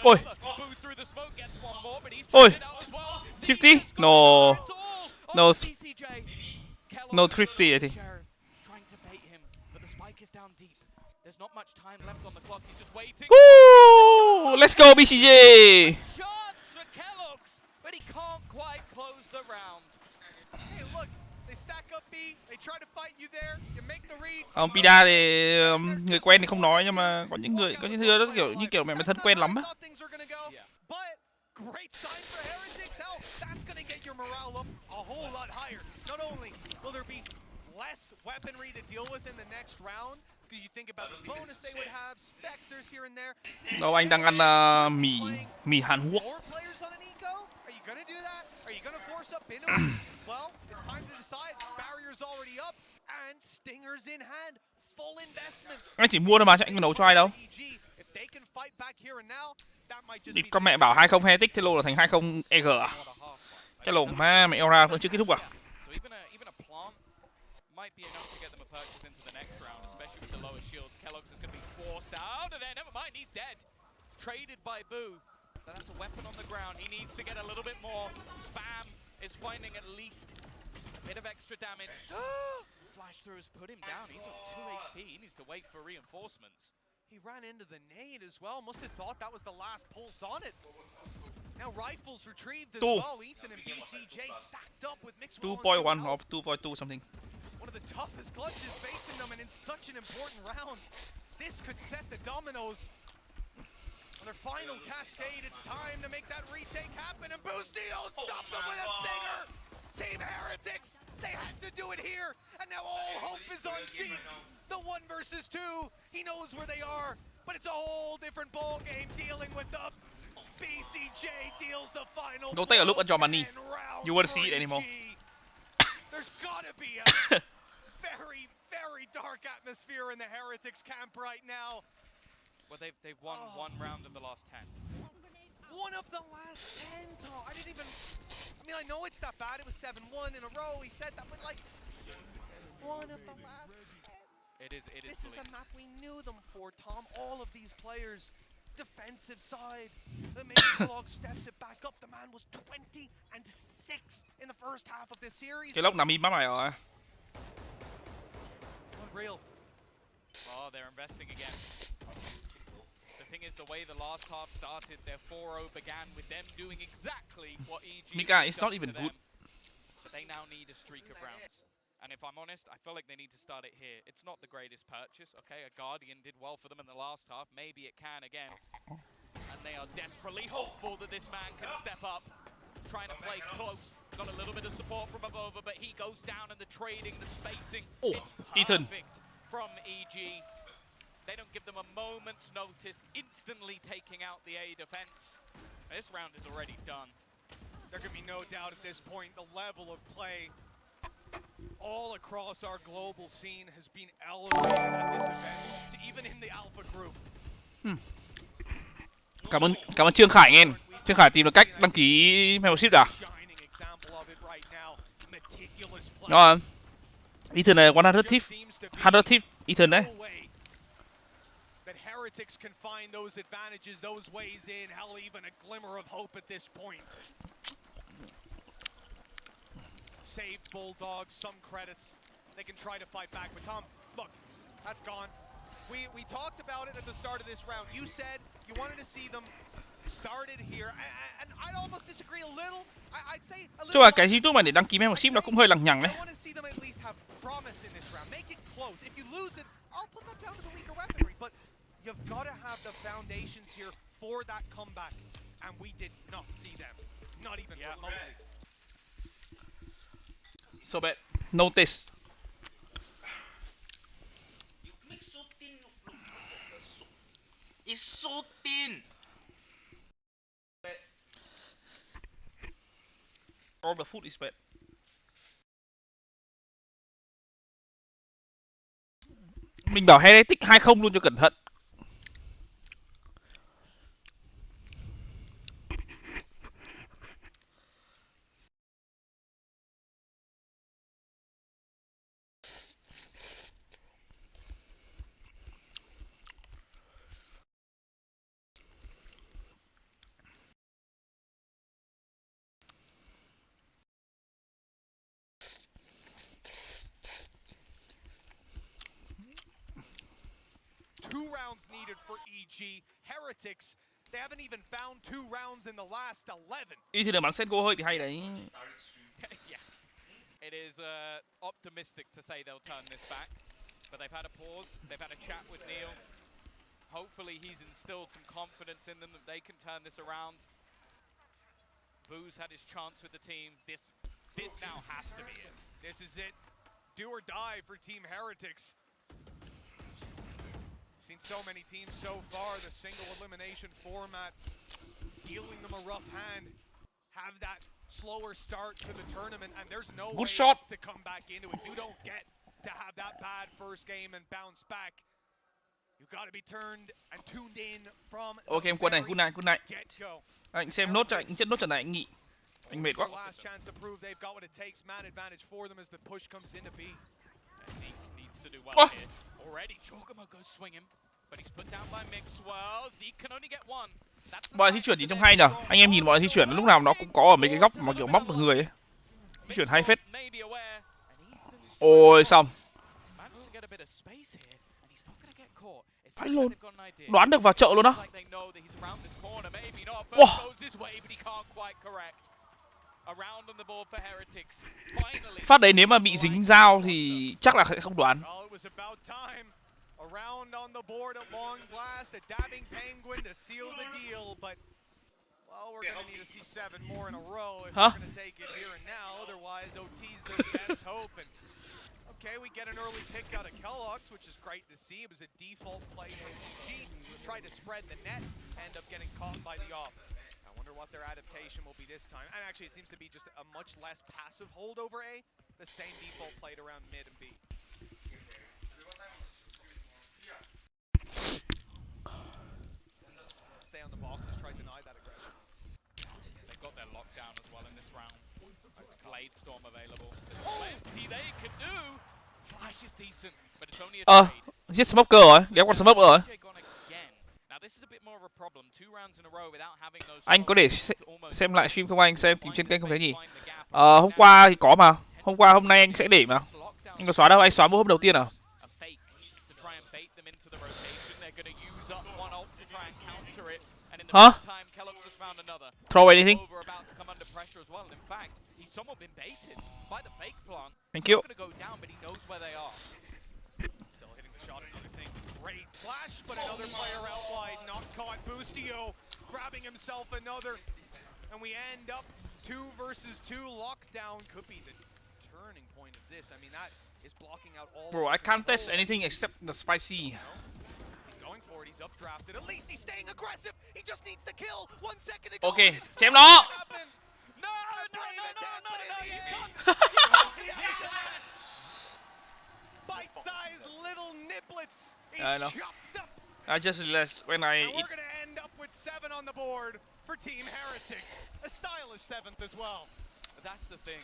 Oi! Oi! 50? No. No. No 50, I think. Trying to bait him, but the spike is down deep. There's not much time left on the clock. He's just waiting. Woo! Let's go, BCJ! Chance for Kellogg's, but he can't quite close the round. Hey, look, they stack up B, they try to fight you there, you make the read. Ông Pida thì người quen thì không nói, nhưng mà có những thứ đó kiểu mẹ thân quen lắm á. But great sign for Heretics. Hell, that's going to get your morale up a whole lot higher. Not only will there be less weaponry to deal with in the next round, because you think about the bonus they would have, specters here and there. Đâu anh đang ăn mì Hàn Quốc. More players on an eco? Are you going to do that? Are you going to force up into it? Well, it's time to decide. Barrier's already up and stingers in hand. Full investment. Anh chỉ mua thôi mà, chứ anh có nấu cho ai đâu. If they can fight back here and now, that might just Thì be con mẹ bảo 20 Hetic Telo là thành 20 EG à? Cái lồn ma mẹ Eura vẫn chưa kết thúc à? Might be enough to get them a purchase into the next round, especially with the lower shields. Kellogg's is going to be forced out of there. Never mind, he's dead. Traded by Boo. That's a weapon on the ground. He needs to get a little bit more. Spam is finding at least a bit of extra damage. Flash through has put him down. He's on 2 HP. He needs to wait for reinforcements. He ran into the nade as well. Must have thought that was the last pulse on it. Now rifles retrieved as well. Ethan and BCJ stacked up with mixed 2.1 or 2.2 something. One of the toughest clutches facing them, and in such an important round. This could set the dominoes. On their final cascade, it's time to make that retake happen, and Boostio stopped them with a stinger! Team Heretics, they had to do it here, and now all hope is on Zeke. The 1 versus 2, he knows where they are, but it's a whole different ball game dealing with them. BCJ deals the final. Don't take a look at your money. You won't see it anymore. There's gotta be a very, very dark atmosphere in the Heretics camp right now. Well, they've won 1 round of the last 10. 1 of the last 10, Tom. I didn't even... I mean, I know it's that bad. It was 7-1 in a row. He said that, but like... 1 of the last 10. It is This is a map we knew them for, Tom. All of these players, defensive side. But maybe Kellogg steps it back up. The man was 20-6 in the first half of this series. Cái lốc nằm im mày rồi. Unreal. Oh, they're investing again. The thing is, the way the last half started, their 4-0 began with them doing exactly what EG Mika, it's not even good. But they now need a streak of rounds. And if I'm honest, I feel like they need to start it here. It's not the greatest purchase, okay? A Guardian did well for them in the last half. Maybe it can again. And they are desperately hopeful that this man can step up. Trying to play close. Got a little bit of support from Abova, but he goes down and the trading, the spacing. Oh, it's Ethan. perfect from EG. They don't give them a moment's notice, instantly taking out the A defense. This round is already done. There can be no doubt at this point the level of play all across our global scene has been elevated at this event, even in the alpha group. Cảm ơn Trương Khải nghe. Trương Khải tìm được cách đăng ký membership à? Ngon. Ethan này 100 tip. 100 tip Ethan đấy. That Heretics can find those advantages, those ways in, hell, even a glimmer of hope at this point. Saved Bulldogs, some credits they can try to fight back. But Tom, look, that's gone. We talked about it at the start of this round. You said you wanted to see them started here, and I'd almost disagree a little. I'd say a little. Chứ là cái YouTube mà để đăng ký membership nó cũng hơi lằng nhằng đấy. I want to see them at least have promise in this round. Make it close. If you lose it, I'll put that down to the weaker weaponry. But you've got to have the foundations here for that comeback, and we did not see them, not even remotely. So bad. Notice. It's so thin. It's so thin. All the food is bad. Mình bảo Heretic 2-0 luôn cho cẩn thận. Two rounds needed for EG. Heretics, they haven't even found 2 rounds in the last 11. Ý thì là bắn set go hơi thì hay đấy. Yeah. It is optimistic to say they'll turn this back, but they've had a pause. They've had a chat with Neil. Hopefully he's instilled some confidence in them that they can turn this around. Boo's had his chance with the team. This now has to be it. This is it. Do or die for Team Heretics. Seen so many teams so far, the single elimination format, dealing them a rough hand, have that slower start to the tournament, and there's no way to come back into it. You don't get to have that bad first game and bounce back. You got to be turned and tuned in from Ok em quân này, good night. get-go. Anh xem nốt cho anh, chết nốt trận này anh nghỉ. Anh mệt quá. Last chance to prove they've got what it takes. Man advantage for them as the push comes into B. Zeke needs to do well here. Already, Chogamo goes swinging, but he's put down by Mixwell. Zeke can only get one. Mọi di chuyển thì trông hay nhở. Anh em nhìn mọi di chuyển lúc nào nó cũng có ở mấy cái góc mà kiểu móc được người ấy. Di chuyển hay phết. Ôi xong. Phải luôn. Đoán được vào chợ luôn đó. Wow. Phát đấy nếu mà bị dính dao thì chắc là không đoán. Around on the board at long blast, a dabbing penguin to seal the deal, but well, we're going to need to see 7 more in a row if we're going to take it here and now. Otherwise, OT's their best hope. And okay, we get an early pick out of Kellogg's, which is great to see. It was a default play from EG. Tried to spread the net, end up getting caught by the op. I wonder what their adaptation will be this time. And actually, it seems to be just a much less passive hold over A. The same default played around mid and B. Stay on the boxes, try to deny that aggression. They've got their lockdown as well in this round. Blade Storm available. Plenty they can do. Flash is decent, but it's only a trade. Giết smoker rồi, đéo còn smoke rồi. Anh có để xem lại stream không anh? Xem tìm trên kênh không thấy nhỉ? Hôm qua thì có mà. Hôm nay anh sẽ để mà. Anh có xóa đâu? Anh xóa mỗi hôm đầu tiên à? Huh? Throw anything? Thank you. Great flash, but another player out wide, not caught. Boostio grabbing himself another, and we end up 2 versus 2 lockdown. Could be the turning point of this. I mean, that is blocking out all. Bro, I can't test anything except the spicy. Going for it, he's updrafted. At least he's staying aggressive. He just needs the kill. 1 second to go. Okay, chém nó. Bite-sized little niblets. I know. I just realized when I we're gonna end up with 7 on the board for Team Heretics. A stylish 7th as well. That's the thing.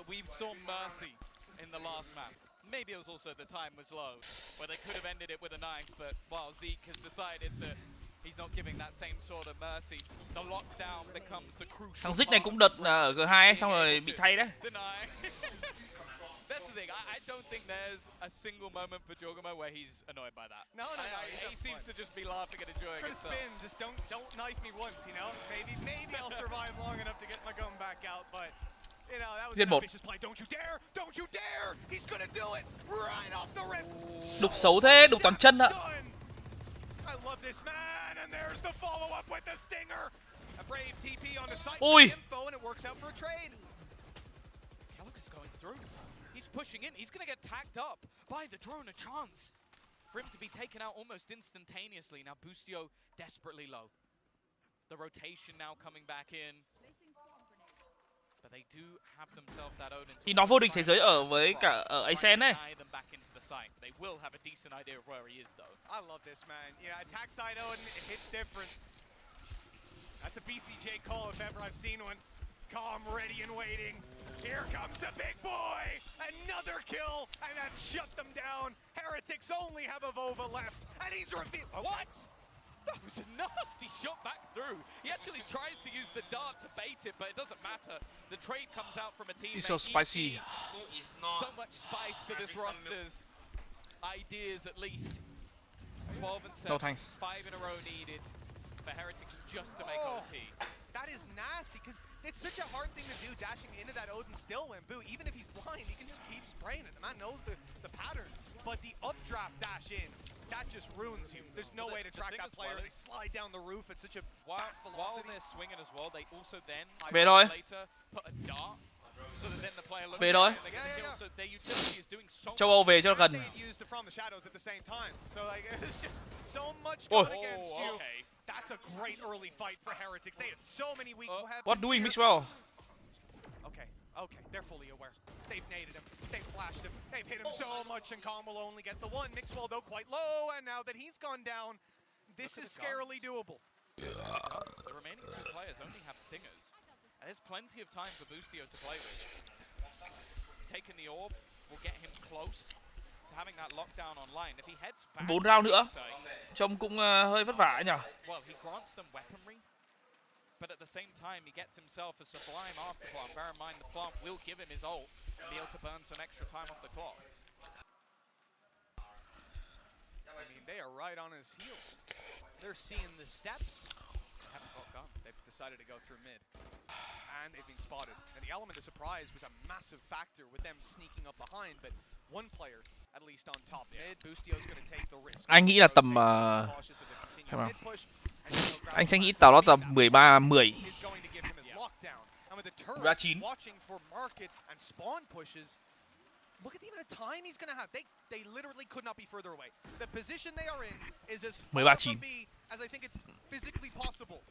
We saw mercy in the last map. Maybe it was also the time was low, where they could have ended it with a knife, but while Zeke has decided that he's not giving that same sort of mercy, the lockdown becomes the crucial. Thằng Zeke này cũng đợt ở G2 ấy, xong rồi bị thay đấy. that's the thing. I don't think there's a single moment for Jogamo where he's annoyed by that. No. He seems to just be laughing and enjoying it. Try to spin, just don't knife me once, you know? Maybe I'll survive long enough to get my gun back out, but you know, that was an ambitious play. Don't you dare! Don't you dare! He's gonna do it right off the rip. Đục xấu thế, đục toàn chân ạ. I love this man, and there's the follow-up with the stinger. A brave TP on the site Ui. info, and it works out for a trade. Kellogg is going through. He's pushing in. He's gonna get tagged up by the drone. A chance for him to be taken out almost instantaneously. Now Boostio desperately low. The rotation now coming back in. But they do have themselves that Odin. Thì nó vô địch thế giới ở với cả ở Ascent này. They will have a decent idea of where he is though. I love this man. Yeah, attack side Odin, it hits different. That's a BCJ call if ever I've seen one. Calm, ready and waiting. Here comes the big boy. Another kill, and that's shut them down. Heretics only have a Vova left, and he's revealed. What? That was a nasty shot back through. He actually tries to use the dart to bait it, but it doesn't matter. The trade comes out from a teammate. It's so spicy. So much spice to this roster's ideas, at least. 12 and 7. No thanks. 5 in a row needed for Heretics just to make OT. That is nasty, because it's such a hard thing to do, dashing into that Odin still when Boo, even if he's blind, he can just keep spraying it. The man knows the pattern. But the updraft dash in, that just ruins you. There's no way to track that player. They slide down the roof at such a fast velocity. While they're swinging as well, they also then Về rồi. later put a dart so that then the player looks Về rồi. so their utility is doing so Châu Âu về cho gần. They used it from the shadows at the same time. So like it's just so much going against you. Okay. That's a great early fight for Heretics. They have so many weak weapons. What doing here. Mixwell? Okay, they're fully aware. They've naded him, they've flashed him, they've hit him so much, and Calm will only get the one. Mixwell, though, quite low, and now that he's gone down, this is scarily doable. The remaining 2 players only have stingers, and there's plenty of time for Boostio to play with. Taking the orb will get him close to having that lockdown online. If he heads back 4 round nữa. Trông cũng hơi vất vả nhỉ. Well, he grants them weaponry, but at the same time, he gets himself a sublime after plant. Bear in mind, the plant will give him his ult and be able to burn some extra time off the clock. I mean, they are right on his heels. They're seeing the steps. They haven't got gun. They've decided to go through mid. And they've been spotted. And the element of surprise was a massive factor with them sneaking up behind, but one player, at least on top mid, Boostio's going to take the risk. Anh nghĩ là tầm anh sẽ nghĩ tầm nó tầm 13-10. 13-9. Watching for market and spawn pushes. Look at the amount of time he's going to have. They literally could not be further away. The position they are in is as far from B as I think it's physically possible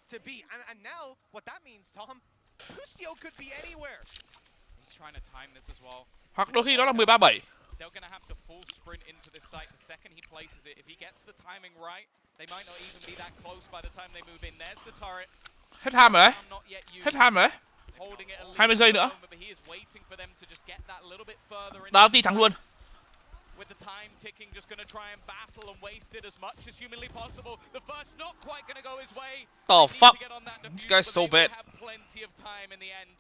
to be. And now, what that means, Tom, Boostio could be anywhere. He's trying to time this as well. Hoặc đôi khi đó là 13-7. They're going to have to full sprint into this site the second he places it. If he gets the timing right, they might not even be that close by the time they move in. There's the turret. Hết ham rồi đấy. Hết ham rồi đấy. 20 giây nữa. Đó tí thắng luôn. With the time ticking, just going to try and battle and waste it as much as humanly possible. The first not quite going to go his way. The fuck? This guy's so bad. Have plenty of time in the end.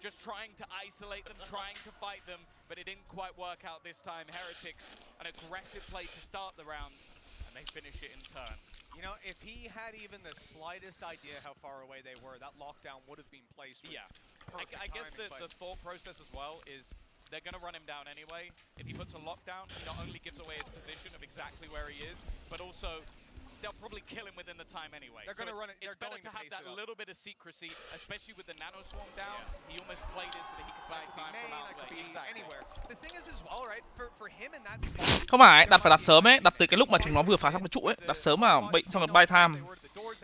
Just trying to isolate them, trying to fight them, but it didn't quite work out this time. Heretics, an aggressive play to start the round, and they finish it in turn. You know, if he had even the slightest idea how far away they were, that lockdown would have been placed with I guess the thought process as well is they're going to run him down anyway. If he puts a lockdown, he not only gives away his position of exactly where he is, but also they'll probably kill him within the time anyway. They're going to run it. It's better to have that little bit of secrecy, especially with the nano swarm down. He almost played it so that he could buy time from out there. Anywhere. The thing is as well, right? For him in that spot. Không phải, đặt phải đặt sớm ấy, đặt từ cái lúc mà chúng nó vừa phá xong cái trụ ấy, đặt sớm vào bệnh xong rồi buy time.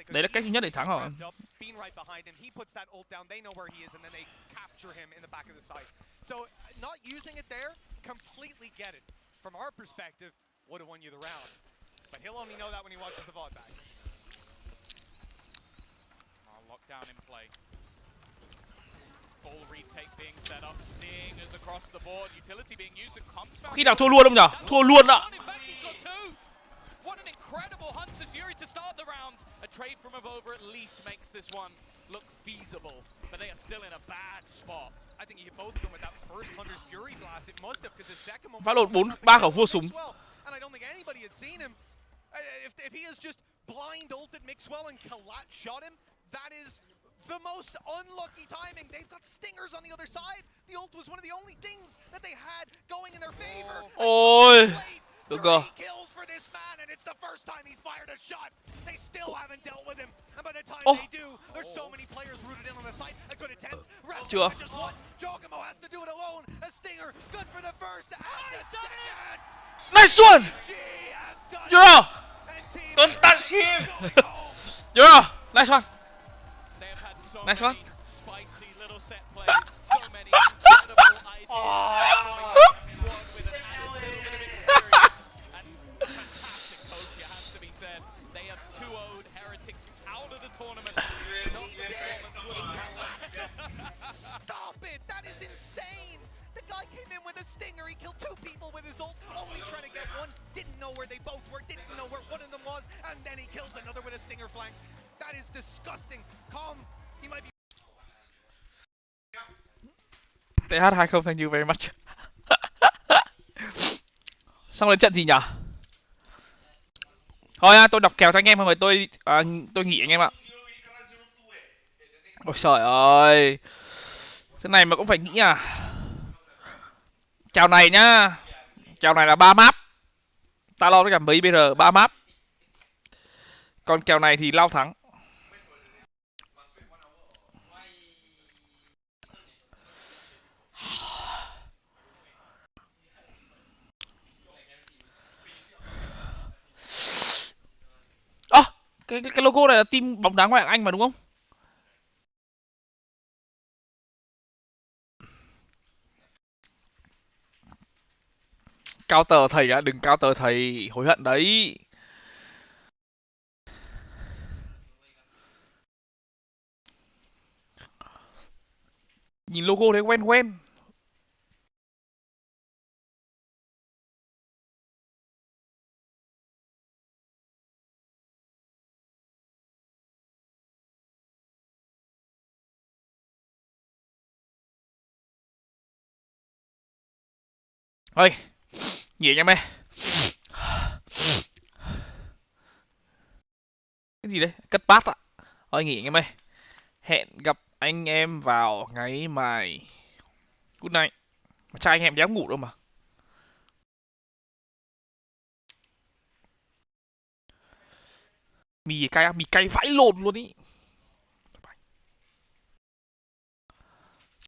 Đấy là cách duy nhất để thắng rồi. So not using it there, completely get it. From our perspective, would have won you the round. But he'll only know that when he watches the VOD back. Lockdown in play. Full retake being set up. Sting is across the board. Utility being used and comes back. Khi nào thua luôn không nhở? Thua luôn ạ. What an incredible hunt to Zuri to start the round. A trade from Avova at least makes this one look feasible, but they are still in a bad spot. I think he hit both of them with that first Hunter's Fury blast. It must have, because the second one Valorant was 4, 3 khẩu vua súng. and I don't think anybody had seen him. If he has just blind ulted Mixwell and Kalat shot him, that is the most unlucky timing. They've got stingers on the other side. The ult was one of the only things that they had going in their favor. Ôi, được rồi. 3 kills for this man, and it's the first time he's fired a shot. They still haven't dealt with him, and by the time they do, there's so many players rooted in on the site. A good attempt. Chưa. Just one. Giacomo has to do it alone. A stinger, good for the first and the second. Nice one. Euro. Don't touch him. Euro. Nice one. They have had so Nice many one. spicy little set plays, so many incredible ideas. One with an added little bit of experience and fantastic coach, it has to be said. They have 2-0'd Heretics out of the tournament. Not the performance would have Stop it! That is insane! The guy came in with a stinger, he killed 2 people with his ult, only trying to get one, didn't know where they both were, didn't know where one of them was, and then he kills another with a stinger flank. That is disgusting. Calm, he might be... TH20, thank you very much. Xong đến trận gì nhỉ? Thôi tôi đọc kèo cho anh em rồi tôi nghỉ anh em ạ. Ôi trời ơi. Thế này mà cũng phải nghĩ à. Chào này nhá. Chào này là 3 map. Ta lo tất cả mấy BR 3 map. Còn kèo này thì lao thắng. Cái logo này là team bóng đá ngoại hạng Anh mà đúng không? Cao tờ thầy á, đừng cao tờ thầy, hối hận đấy. Nhìn logo đấy quen quen. Ơi, nghỉ anh em ơi. Cái gì đấy? Cất bát ạ. Thôi nghỉ anh em ơi. Hẹn gặp anh em vào ngày mai. Good night. Mà chắc anh em dám ngủ đâu mà. Mì cay vãi lồn luôn ý.